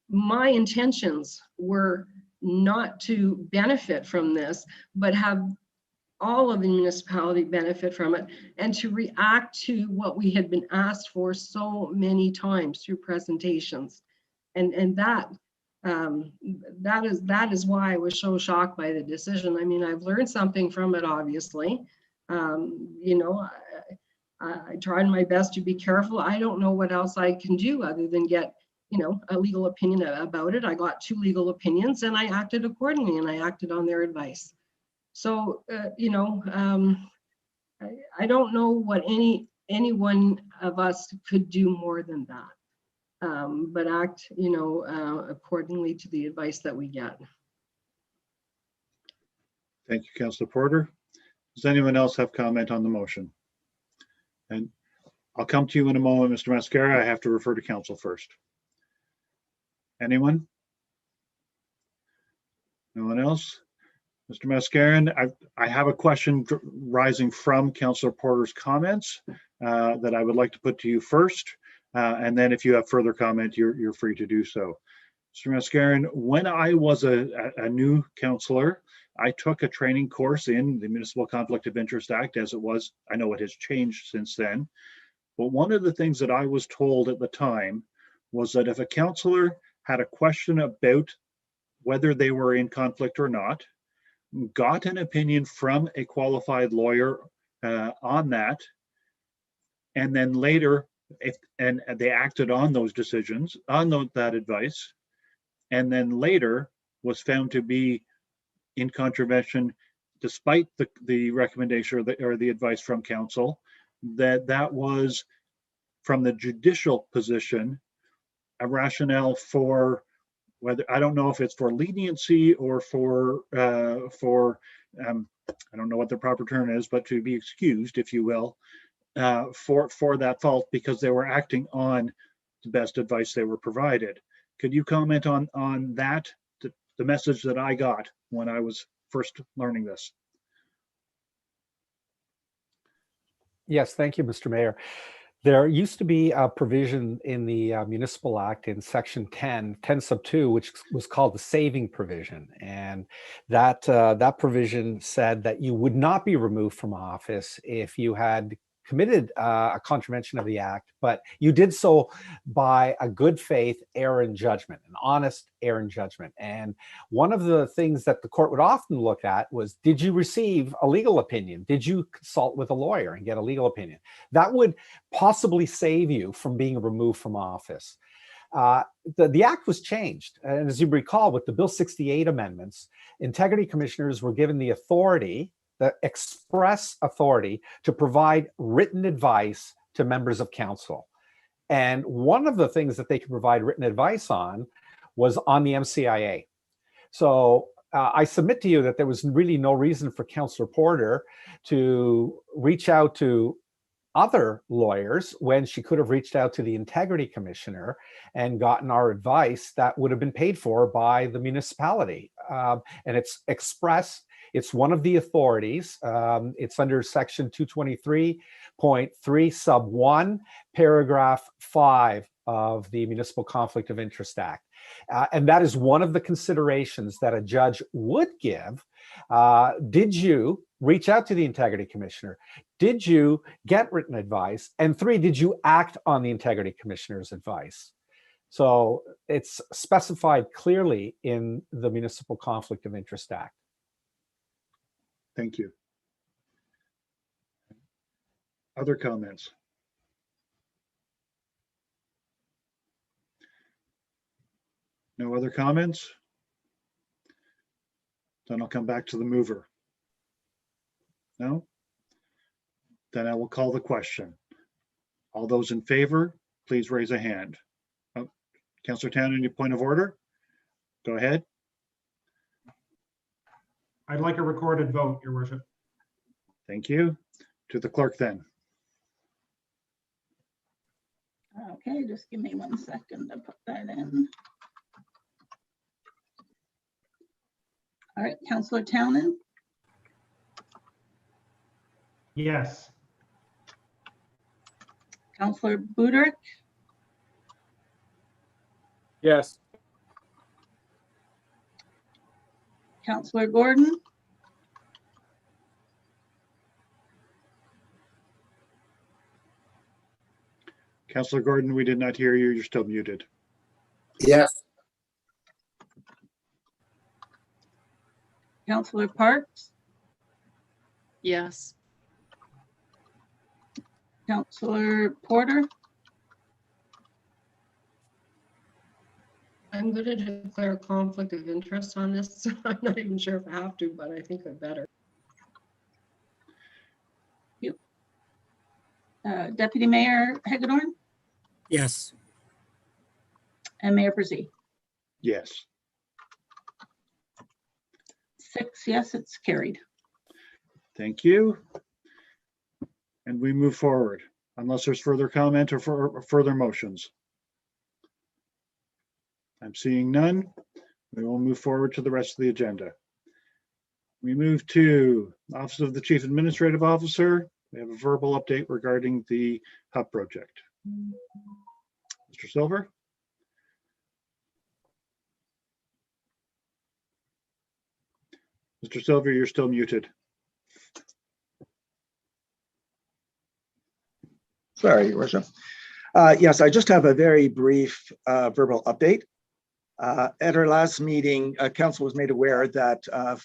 my intentions were not to benefit from this, but have all of the municipality benefit from it, and to react to what we had been asked for so many times through presentations. And that is why I was so shocked by the decision. I mean, I've learned something from it, obviously. You know, I tried my best to be careful. I don't know what else I can do other than get, you know, a legal opinion about it. I got 2 legal opinions and I acted accordingly, and I acted on their advice. So, you know, I don't know what any one of us could do more than that, but act, you know, accordingly to the advice that we get. Thank you, Councillor Porter. Does anyone else have comment on the motion? And I'll come to you in a moment, Mr. Mascara. I have to refer to council first. Anyone? No one else? Mr. Mascarin, I have a question rising from Councillor Porter's comments that I would like to put to you first. And then if you have further comment, you're free to do so. Mr. Mascarin, when I was a new councillor, I took a training course in the Municipal Conflict of Interest Act as it was. I know it has changed since then. But one of the things that I was told at the time was that if a councillor had a question about whether they were in conflict or not, got an opinion from a qualified lawyer on that, and then later, and they acted on those decisions, on that advice, and then later was found to be in contravention, despite the recommendation or the advice from council, that was from the judicial position a rationale for whether, I don't know if it's for leniency or for I don't know what the proper term is, but to be excused, if you will, for that fault because they were acting on the best advice they were provided. Could you comment on that, the message that I got when I was first learning this? Yes, thank you, Mr. Mayor. There used to be a provision in the Municipal Act in section 10 sub 2, which was called the saving provision. And that provision said that you would not be removed from office if you had committed a contravention of the act, but you did so by a good faith error in judgment, an honest error in judgment. And one of the things that the court would often look at was, did you receive a legal opinion? Did you consult with a lawyer and get a legal opinion? That would possibly save you from being removed from office. The act was changed. And as you recall, with the Bill 68 amendments, integrity commissioners were given the authority, the express authority, to provide written advice to members of council. And one of the things that they could provide written advice on was on the MCIA. So I submit to you that there was really no reason for Councillor Porter to reach out to other lawyers when she could have reached out to the integrity commissioner and gotten our advice that would have been paid for by the municipality. And it's express, it's one of the authorities. It's under section 223.3 sub 1, paragraph 5 of the Municipal Conflict of Interest Act. And that is one of the considerations that a judge would give. Did you reach out to the integrity commissioner? Did you get written advice? And 3, did you act on the integrity commissioner's advice? So it's specified clearly in the Municipal Conflict of Interest Act. Thank you. Other comments? No other comments? Then I'll come back to the mover. No? Then I will call the question. All those in favor, please raise a hand. Oh, Councillor Town, any point of order? Go ahead. I'd like a recorded vote, Your Worship. Thank you. To the clerk then. Okay, just give me 1 second to put that in. All right, Councillor Townend, Yes. Councillor Budrich, Yes. Councillor Gordon, Councillor Gordon, we did not hear you. You're still muted. Yes. Councillor Parks, Yes. Councillor Porter, I'm going to declare a conflict of interest on this. I'm not even sure if I have to, but I think I better. Deputy Mayor Hagedorn, Yes. and Mayor Brzee. Yes. 6 yes, it's carried. Thank you. And we move forward unless there's further comment or further motions. I'm seeing none. We will move forward to the rest of the agenda. We move to Office of the Chief Administrative Officer. We have a verbal update regarding the hub project. Mr. Silver? Mr. Silver, you're still muted. Sorry, Your Worship. Yes, I just have a very brief verbal update. At our last meeting, council was made aware that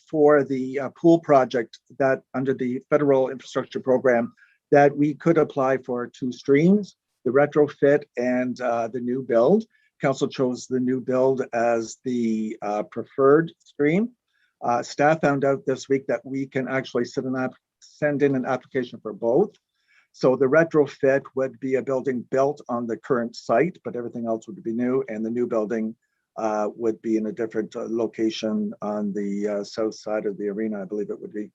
for the pool project that under the federal infrastructure program, that we could apply for 2 streams, the retrofit and the new build. Council chose the new build as the preferred stream. Staff found out this week that we can actually send in an application for both. So the retrofit would be a building built on the current site, but everything else would be new, and the new building would be in a different location on the south side of the arena, I believe it would be.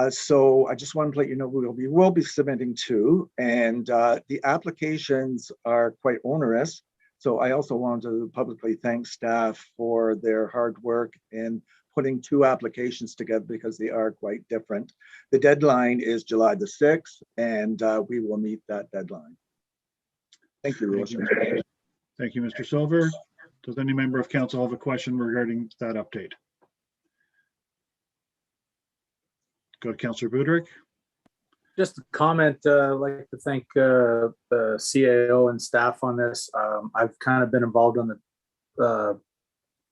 So I just wanted to let you know we will be submitting 2, and the applications are quite onerous. So I also want to publicly thank staff for their hard work in putting 2 applications together because they are quite different. The deadline is July the 6th, and we will meet that deadline. Thank you, Rosa. Thank you, Mr. Silver. Does any member of council have a question regarding that update? Go to Councillor Budrich. Just a comment, I'd like to thank the CAO and staff on this. I've kind of been involved on the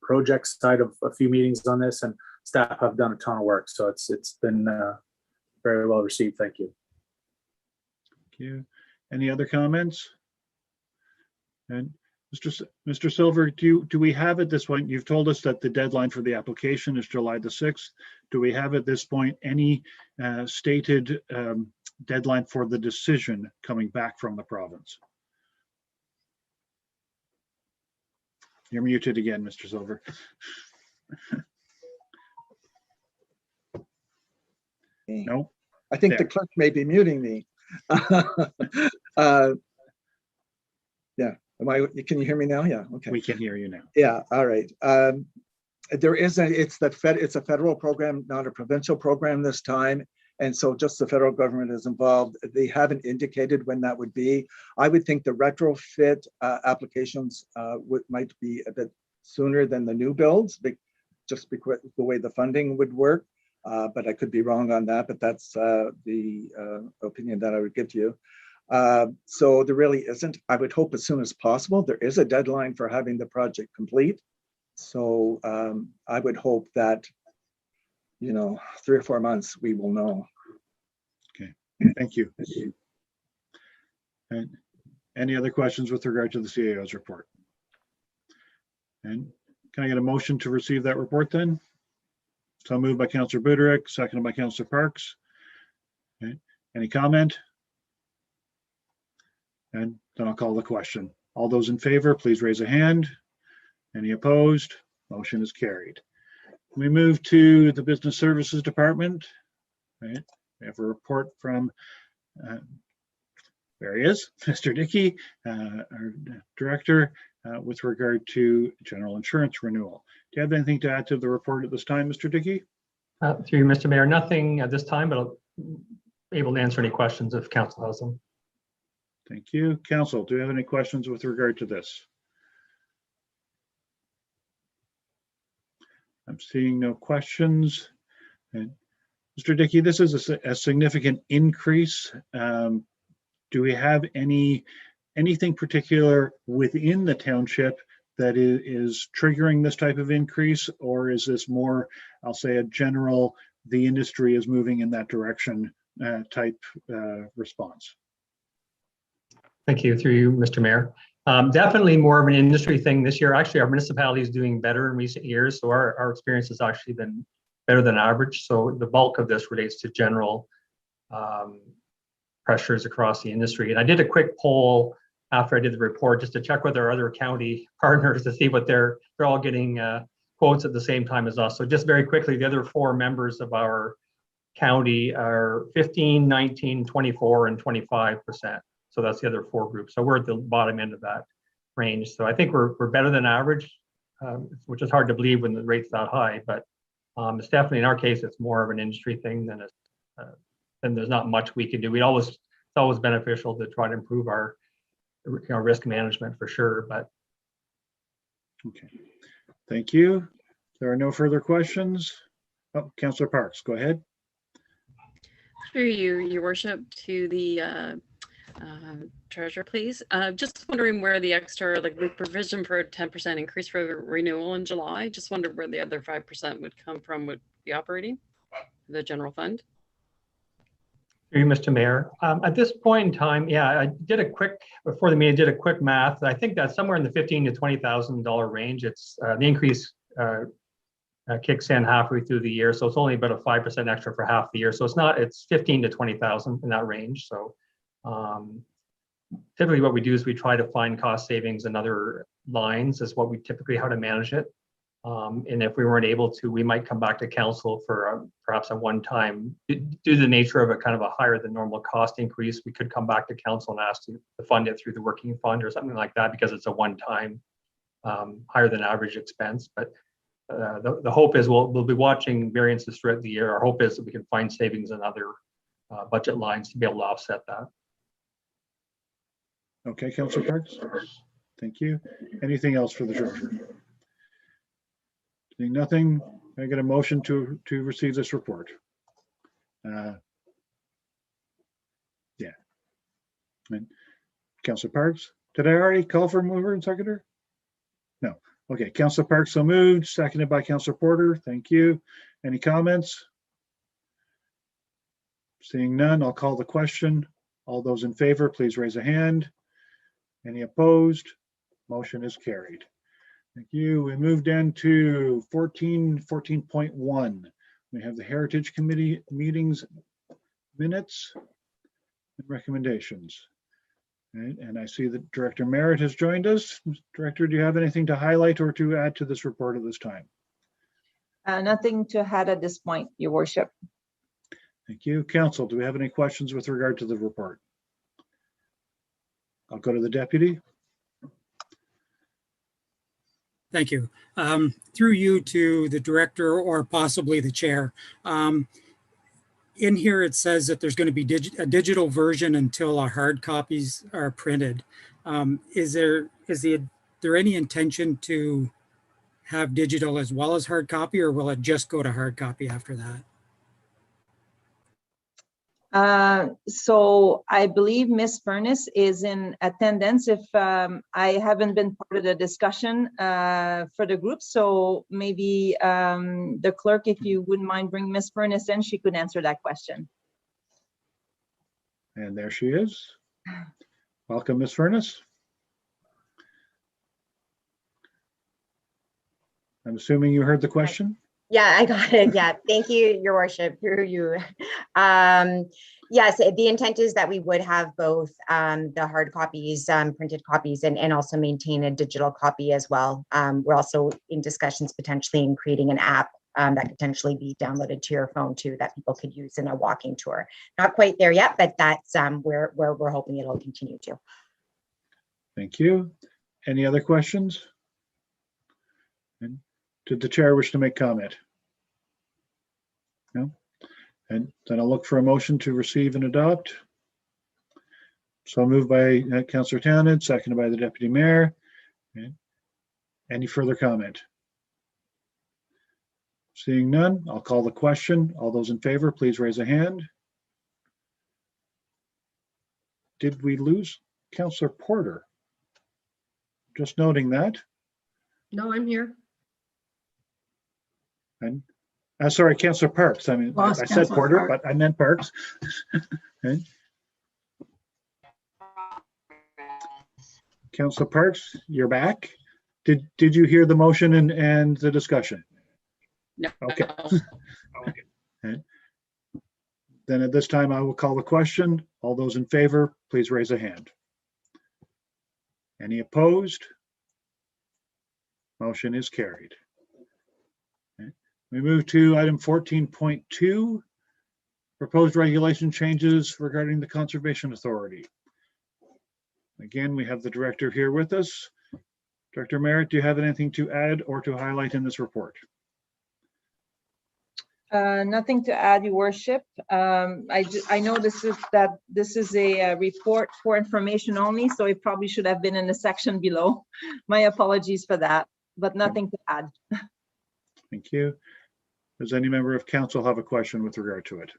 project side of a few meetings on this, and staff have done a ton of work. So it's been very well received. Thank you. Thank you. Any other comments? And Mr. Silver, do we have at this point, you've told us that the deadline for the application is July the 6th. Do we have at this point any stated deadline for the decision coming back from the province? You're muted again, Mr. Silver. No? I think There. the clerk may be muting me. Yeah, can you hear me now? Yeah, okay. We can hear you now. Yeah, all right. It's a federal program, not a provincial program this time. And so just the federal government is involved. They haven't indicated when that would be. I would think the retrofit applications might be a bit sooner than the new builds, just because the way the funding would work. But I could be wrong on that, but that's the opinion that I would give to you. So there really isn't. I would hope as soon as possible. There is a deadline for having the project complete. So I would hope that, 3 or 4 months, we will know. Okay, thank you. And any other questions with regard to the CAO's report? And can I get a motion to receive that report then? So moved by Councillor Buderick, seconded by Councillor Parks. Okay. Any comment? And then I'll call the question. All those in favor, please raise a hand. Any opposed? Motion is carried. We move to the Business Services Department. Right. We have a report from, there he is, Mr. Dickey, our director, with regard to general insurance renewal. Do you have anything to add to the report at this time, Mr. Dickey? Through you, Mr. Mayor, nothing at this time, but I'll be able to answer any questions if council has them. Thank you. Council, do you have any questions with regard to this? I'm seeing no questions. And Mr. Dickey, this is a significant increase. Do we have anything particular within the township that is triggering this type of increase, or is this more, I'll say, a general, the industry is moving in that direction type response? Thank you. Through you, Mr. Mayor. Definitely more of an industry thing this year. Actually, our municipality is doing better in recent years, so our experience has actually been better than average. So the bulk of this relates to general pressures across the industry. And I did a quick poll after I did the report just to check with our other county partners to see what they're all getting quotes at the same time as us. So just very quickly, the other 4 members of our county are 15, 19, 24, and 25%. So that's the other 4 groups. So we're at the bottom end of that range. So I think we're better than average, which is hard to believe when the rate's that high. But it's definitely, in our case, it's more of an industry thing than there's not much we can do. It's always beneficial to try to improve our risk management for sure. But okay, thank you. There are no further questions. Oh, Councillor Parks, go ahead. Through you, Your Worship, to the treasurer, please. Just wondering where the extra, the provision for a 10% increase for renewal in July. Just wondered where the other 5% would come from, would be operating the general fund. Through you, Mr. Mayor. At this point in time, yeah, I did a quick, before the meeting, did a quick math. I think that's somewhere in the $15,000 to $20,000 range. It's the increase kicks in halfway through the year. So it's only about a 5% extra for half the year. So it's 15 to 20,000 in that range. So typically what we do is we try to find cost savings in other lines is what we typically how to manage it. And if we weren't able to, we might come back to council for perhaps a one-time, due to the nature of a kind of a higher than normal cost increase, we could come back to council and ask to fund it through the working fund or something like that, because it's a one-time higher than average expense. But the hope is we'll be watching variances throughout the year. Our hope is that we can find savings in other budget lines to be able to offset that. Okay, Councillor Parks. Thank you. Anything else for the treasurer? Seeing nothing, can I get a motion to receive this report? Yeah. And Councillor Parks, did I already call for mover and seconder? No. Okay, Councillor Parks so moved, seconded by Councillor Porter. Thank you. Any comments? Seeing none, I'll call the question. All those in favor, please raise a hand. Any opposed? Motion is carried. Thank you. We moved into 14.1. We have the Heritage Committee meetings minutes and recommendations. Right, and I see that Director Merritt has joined us. Director, do you have anything to highlight or to add to this report at this time? Nothing to add at this point, Your Worship. Thank you. Council, do we have any questions with regard to the report? I'll go to the deputy. Thank you. Through you to the director or possibly the chair. In here, it says that there's going to be a digital version until our hard copies are printed. Is there any intention to have digital as well as hard copy, or will it just go to hard copy after that? So I believe Miss Furness is in attendance. If I haven't been part of the discussion for the group, so maybe the clerk, if you wouldn't mind bring Miss Furness in, she could answer that question. And there she is. Welcome, Miss Furness. I'm assuming you heard the question. Yeah, I got it. Yeah, thank you, Your Worship, through you. Yes, the intent is that we would have both the hard copies, printed copies, and also maintain a digital copy as well. We're also in discussions potentially in creating an app that could potentially be downloaded to your phone too, that people could use in a walking tour. Not quite there yet, but that's where we're hoping it'll continue to. Thank you. Any other questions? And did the chair wish to make comment? No? And then I'll look for a motion to receive and adopt. So moved by Councillor Townend, seconded by the Deputy Mayor. Okay. Any further comment? Seeing none, I'll call the question. All those in favor, please raise a hand. Did we lose Councillor Porter? Just noting that. No, I'm here. And sorry, Councillor Parks. I mean, I said Councillor Porter, Parks. but I meant Parks. Okay. Councillor Parks, you're back. Did you hear the motion and the discussion? No. Okay. Okay. Then at this time, I will call the question. All those in favor, please raise a hand. Any opposed? Motion is carried. Okay. We move to item 14.2, proposed regulation changes regarding the Conservation Authority. Again, we have the director here with us. Director Merritt, do you have anything to add or to highlight in this report? Nothing to add, Your Worship. I know this is a report for information only, so it probably should have been in the section below. My apologies for that, but nothing to add. Thank you. Does any member of council have a question with regard to it?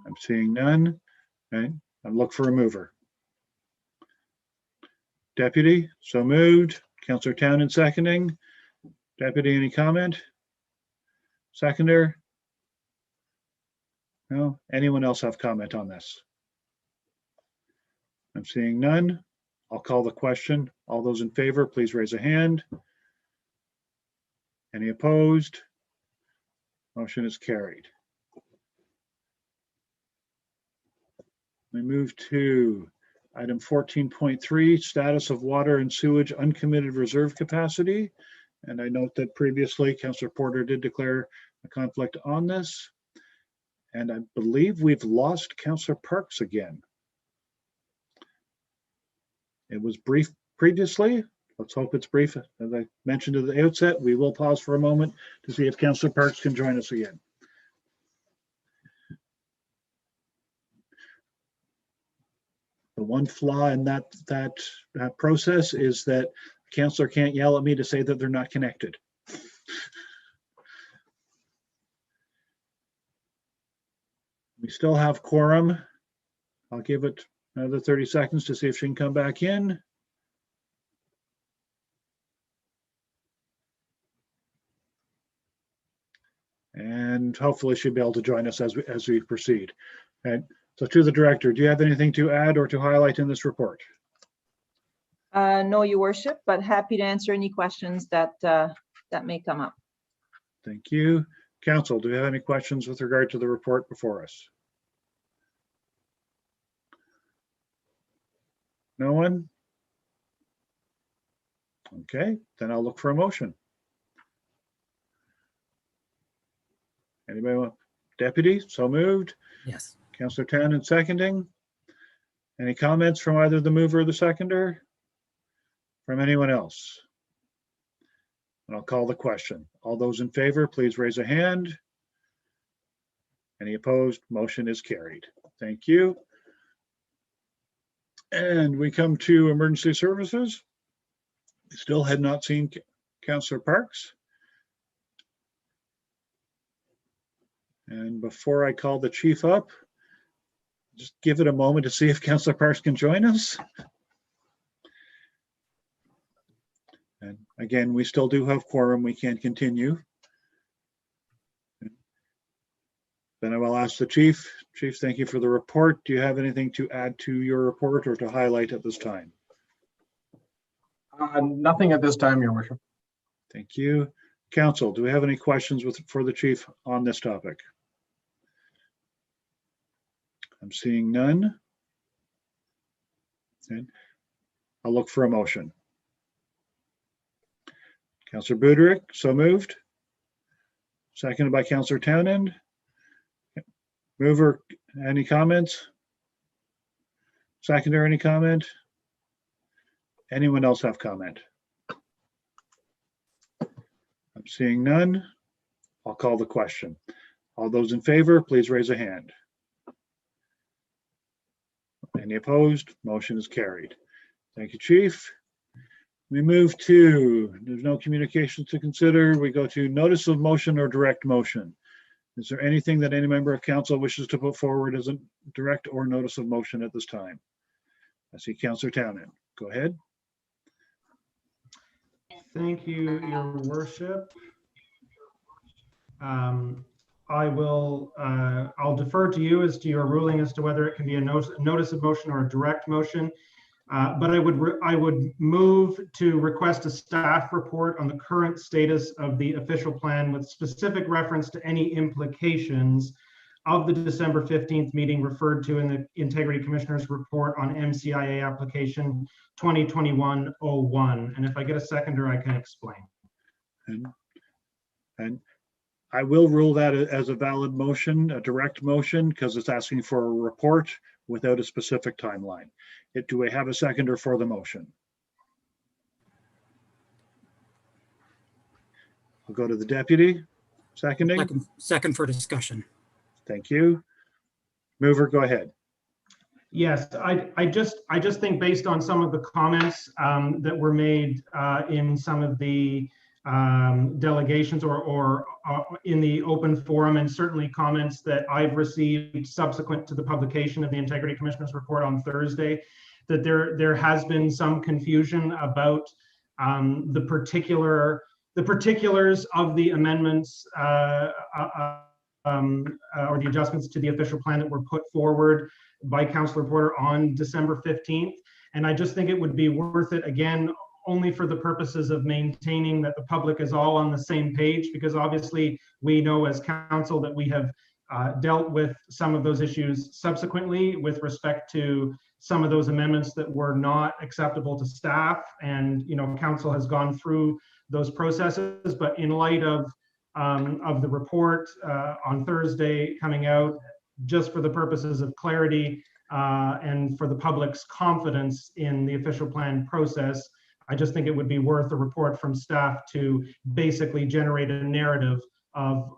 I'm seeing none. Okay, I'll look for a mover. Deputy, so moved. Councillor Townend seconding. Deputy, any comment? Seconder? No? Anyone else have comment on this? I'm seeing none. I'll call the question. All those in favor, please raise a hand. Any opposed? Motion is carried. We move to item 14.3, status of water and sewage uncommitted reserve capacity. And I note that previously Councillor Porter did declare a conflict on this. And I believe we've lost Councillor Parks again. It was brief previously. Let's hope it's brief. As I mentioned at the outset, we will pause for a moment to see if Councillor Parks can join us again. The one flaw in that process is that councillor can't yell at me to say that they're not connected. We still have quorum. I'll give it another 30 seconds to see if she can come back in. And hopefully she'll be able to join us as we proceed. Okay. So to the director, do you have anything to add or to highlight in this report? No, Your Worship, but happy to answer any questions that may come up. Thank you. Council, do you have any questions with regard to the report before us? No one? Okay, then I'll look for a motion. Anybody want? Deputy, so moved. Yes. Councillor Tannen seconding. Any comments from either the mover or the seconder? From anyone else? And I'll call the question. All those in favor, please raise a hand. Any opposed? Motion is carried. Thank you. And we come to emergency services. Still had not seen Councillor Parks. And before I call the chief up, just give it a moment to see if Councillor Parks can join us. And again, we still do have quorum. We can continue. Then I will ask the chief. Chief, thank you for the report. Do you have anything to add to your report or to highlight at this time? Nothing at this time, Your Worship. Thank you. Council, do we have any questions for the chief on this topic? I'm seeing none. Okay. I'll look for a motion. Councillor Buderick, so moved. Seconded by Councillor Townend. Mover, any comments? Seconder, any comment? Anyone else have comment? I'm seeing none. I'll call the question. All those in favor, please raise a hand. Any opposed? Motion is carried. Thank you, Chief. We move to, there's no communications to consider. We go to notice of motion or direct motion. Is there anything that any member of council wishes to put forward as a direct or notice of motion at this time? I see Councillor Townend. Go ahead. Thank you, Your Worship. I'll defer to you as to your ruling as to whether it can be a notice of motion or a direct motion. But I would move to request a staff report on the current status of the official plan with specific reference to any implications of the December 15th meeting referred to in the Integrity Commissioner's report on MCIA application 2021-01. And if I get a seconder, I can explain. And I will rule that as a valid motion, a direct motion, because it's asking for a report without a specific timeline. Do we have a seconder for the motion? I'll go to the deputy. Seconding. Second for discussion. Thank you. Mover, go ahead. Yes, I just think based on some of the comments that were made in some of the delegations or in the open forum, and certainly comments that I've received subsequent to the publication of the Integrity Commissioner's report on Thursday, that there has been some confusion about the particulars of the amendments or the adjustments to the official plan that were put forward by Councillor Porter on December 15th. And I just think it would be worth it, again, only for the purposes of maintaining that the public is all on the same page, because obviously we know as council that we have dealt with some of those issues subsequently with respect to some of those amendments that were not acceptable to staff, and council has gone through those processes. But in light of the report on Thursday coming out, just for the purposes of clarity and for the public's confidence in the official plan process, I just think it would be worth a report from staff to basically generate a narrative of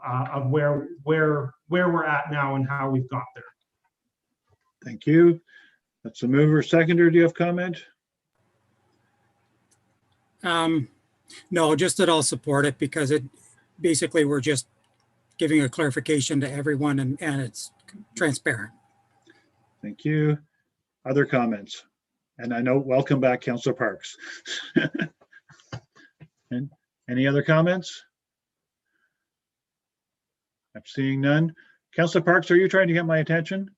where we're at now and how we've got there. Thank you. That's the mover. Seconder, do you have comment? No, just that I'll support it, because it basically we're just giving a clarification to everyone, and it's transparent. Thank you. Other comments? And I know, welcome back, Councillor Parks. And any other comments? I'm seeing none. Councillor Parks, are you trying to get my attention?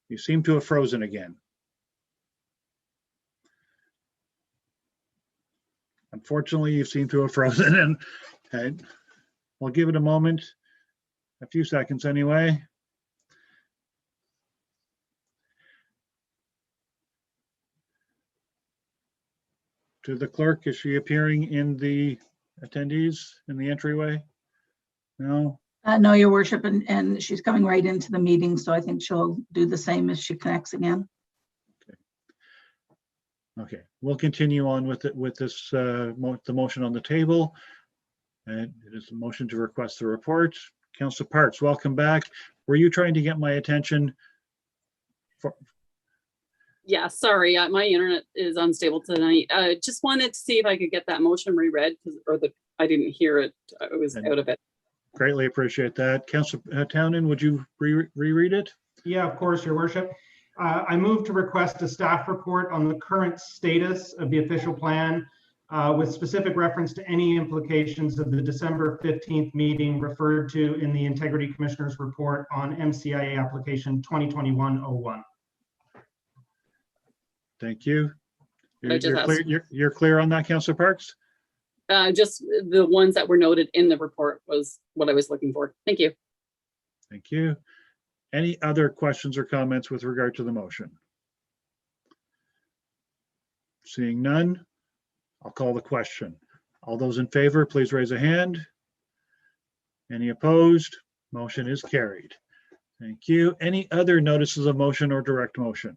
You seem to have frozen again. Unfortunately, you seem to have frozen, and we'll give it a moment, a few seconds anyway. To the clerk, is she appearing in the attendees in the entryway? No. No, Your Worship, and she's coming right into the meeting, so I think she'll do the same as she connects again. Okay, we'll continue on with it, with this, the motion on the table. And it is a motion to request the report. Councillor Parks, welcome back. Were you trying to get my attention? Yeah, sorry, my internet is unstable tonight. Just wanted to see if I could get that motion reread, I didn't hear it. I was out of it. Greatly appreciate that. Councillor Townend, would you reread it? Yeah, of course, Your Worship. I move to request a staff report on the current status of the official plan with specific reference to any implications of the December 15th meeting referred to in the Integrity Commissioner's report on MCIA application 2021-01. Thank you. You're You're clear on that, Councillor Parks? Just the ones that were noted in the report was what I was looking for. Thank you. Thank you. Any other questions or comments with regard to the motion? Seeing none, I'll call the question. All those in favor, please raise a hand. Any opposed? Motion is carried. Thank you. Any other notices of motion or direct motion?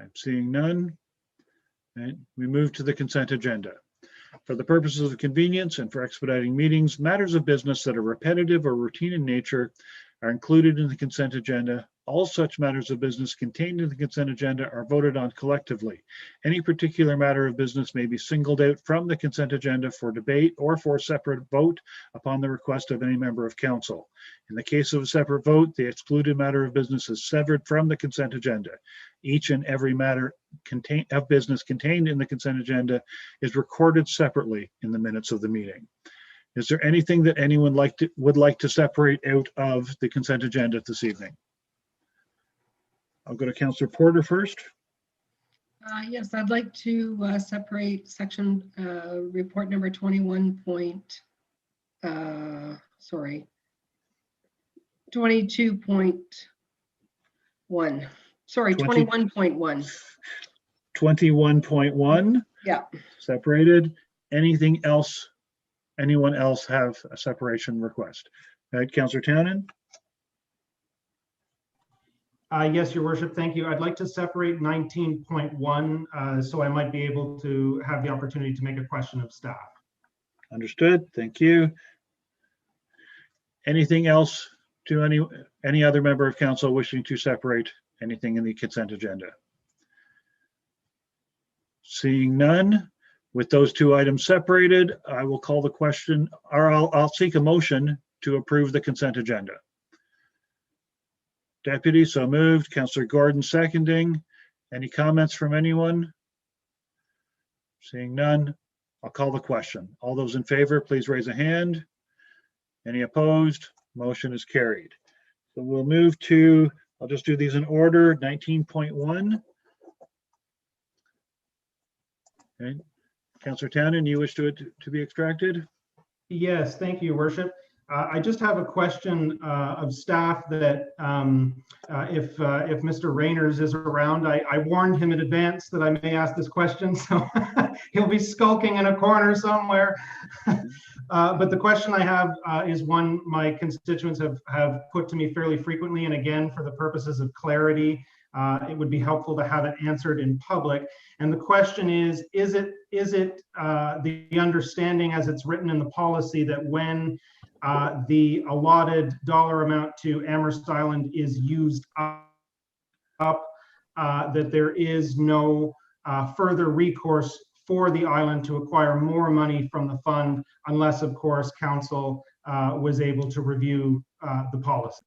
I'm seeing none. And we move to the consent agenda. For the purposes of convenience and for expediting meetings, matters of business that are repetitive or routine in nature are included in the consent agenda. All such matters of business contained in the consent agenda are voted on collectively. Any particular matter of business may be singled out from the consent agenda for debate or for separate vote upon the request of any member of council. In the case of a separate vote, the excluded matter of business is severed from the consent agenda. Each and every matter of business contained in the consent agenda is recorded separately in the minutes of the meeting. Is there anything that anyone would like to separate out of the consent agenda this evening? I'll go to Councillor Porter first. Yes, I'd like to separate section report number 22.1. Sorry, 21.1. 21.1. Yeah. Separated. Anything else? Anyone else have a separation request? Councillor Townend? Yes, Your Worship, thank you. I'd like to separate 19.1 so I might be able to have the opportunity to make a question of staff. Understood. Thank you. Anything else to any other member of council wishing to separate anything in the consent agenda? Seeing none, with those two items separated, I will call the question, or I'll seek a motion to approve the consent agenda. Deputy, so moved. Councillor Gordon seconding. Any comments from anyone? Seeing none, I'll call the question. All those in favor, please raise a hand. Any opposed? Motion is carried. So we'll move to, I'll just do these in order, 19.1. Okay. Councillor Townend, you wish to be extracted? Yes, thank you, Your Worship. I just have a question of staff that if Mr. Rayners is around, I warned him in advance that I may ask this question, so he'll be skulking in a corner somewhere. But the question I have is one my constituents have put to me fairly frequently, and again, for the purposes of clarity, it would be helpful to have it answered in public. And the question is it the understanding as it's written in the policy that when the allotted dollar amount to Amherst Island is used up, that there is no further recourse for the island to acquire more money from the fund, unless, of course, council was able to review the policy.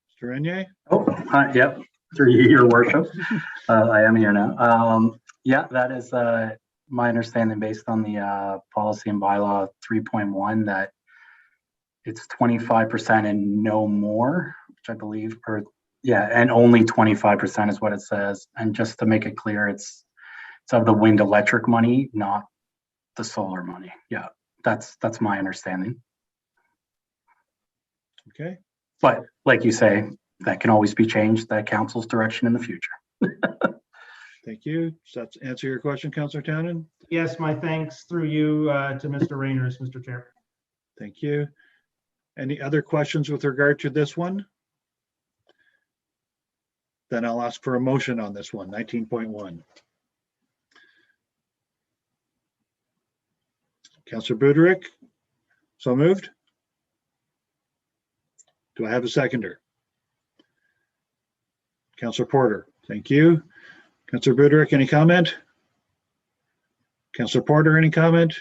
Mr. Renier? Oh, yep, through you, Your Worship. I am here now. Yeah, that is my understanding based on the policy and bylaw 3.1 that it's 25% and no more, which I believe, or yeah, and only 25% is what it says. And just to make it clear, it's of the wind electric money, not the solar money. Yeah, that's my understanding. Okay. But like you say, that can always be changed, that council's direction in the future. Thank you. Does that answer your question, Councillor Townend? Yes, my thanks through you to Mr. Rainers, Mr. Chair. Thank you. Any other questions with regard to this one? Then I'll ask for a motion on this one, 19.1. Councillor Buderick, so moved. Do I have a seconder? Councillor Porter, thank you. Councillor Buderick, any comment? Councillor Porter, any comment?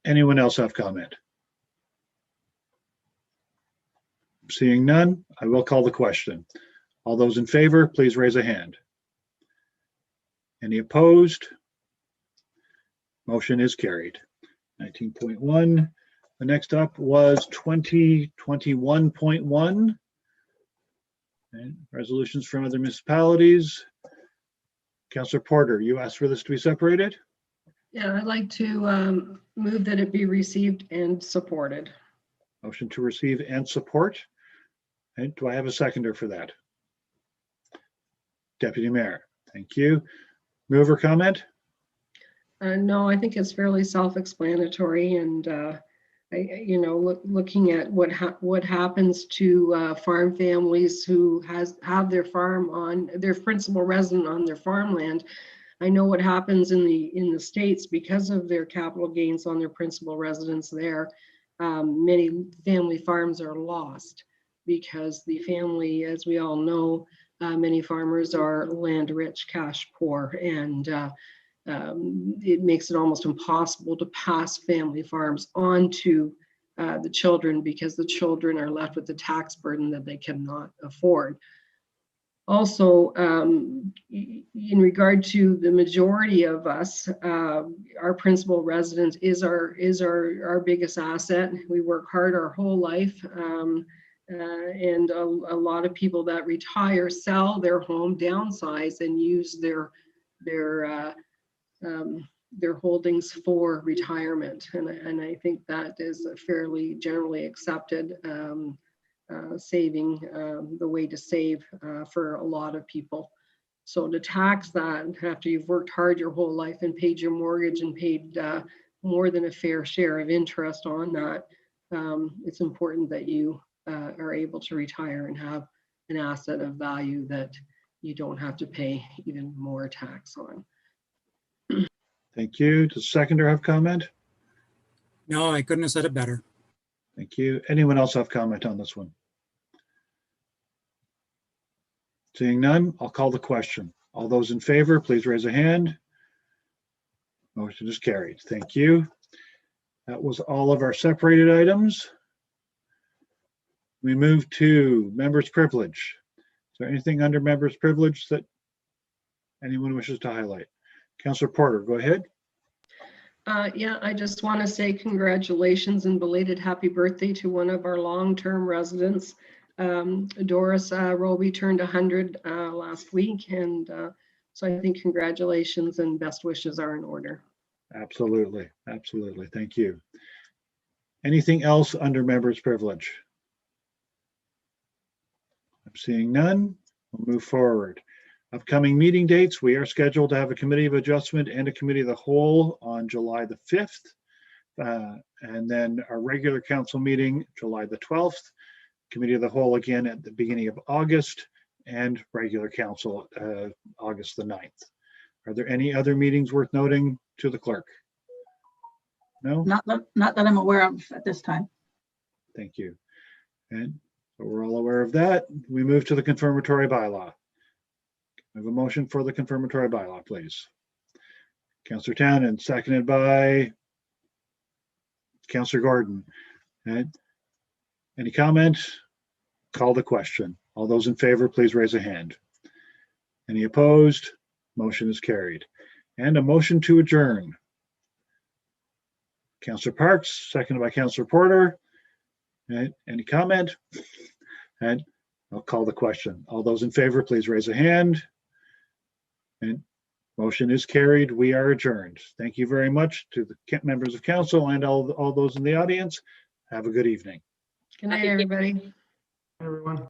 Anyone else have comment? Seeing none, I will call the question. All those in favor, please raise a hand. Any opposed? Motion is carried. 19.1. The next up was 2021.1. Resolutions from other municipalities. Councillor Porter, you asked for this to be separated? Yeah, I'd like to move that it be received and supported. Motion to receive and support. And do I have a seconder for that? Deputy Mayor, thank you. Mover comment? No, I think it's fairly self-explanatory, and looking at what happens to farm families who have their farm on their principal resident on their farmland. I know what happens in the States because of their capital gains on their principal residence there. Many family farms are lost because the family, as we all know, many farmers are land rich, cash poor, and it makes it almost impossible to pass family farms on to the children, because the children are left with the tax burden that they cannot afford. Also, in regard to the majority of us, our principal residence is our biggest asset. We work hard our whole life, and a lot of people that retire sell their home, downsize, and use their holdings for retirement, and I think that is a fairly generally accepted saving, the way to save for a lot of people. So to tax that after you've worked hard your whole life and paid your mortgage and paid more than a fair share of interest on that, it's important that you are able to retire and have an asset of value that you don't have to pay even more tax on. Thank you. Does the seconder have comment? No, I couldn't have said it better. Thank you. Anyone else have comment on this one? Seeing none, I'll call the question. All those in favor, please raise a hand. Motion is carried. Thank you. That was all of our separated items. We move to members' privilege. Is there anything under members' privilege that anyone wishes to highlight? Councillor Porter, go ahead. Yeah, I just want to say congratulations and belated happy birthday to one of our long-term residents. Doris Roby turned 100 last week, and so I think congratulations and best wishes are in order. Absolutely, absolutely. Thank you. Anything else under members' privilege? I'm seeing none. We'll move forward. Upcoming meeting dates, we are scheduled to have a committee of adjustment and a committee of the whole on July the 5th. And then our regular council meeting, July the 12th, committee of the whole again at the beginning of August, and regular council August the 9th. Are there any other meetings worth noting to the clerk? No? Not that I'm aware of at this time. Thank you. And so we're all aware of that. We move to the confirmatory bylaw. I have a motion for the confirmatory bylaw, please. Councillor Townend, seconded by Councillor Gordon. And any comments? Call the question. All those in favor, please raise a hand. Any opposed? Motion is carried. And a motion to adjourn. Councillor Parks, seconded by Councillor Porter. And any comment? And I'll call the question. All those in favor, please raise a hand. And motion is carried. We are adjourned. Thank you very much to the members of council and all those in the audience. Have a good evening. Good night, everybody. Everyone.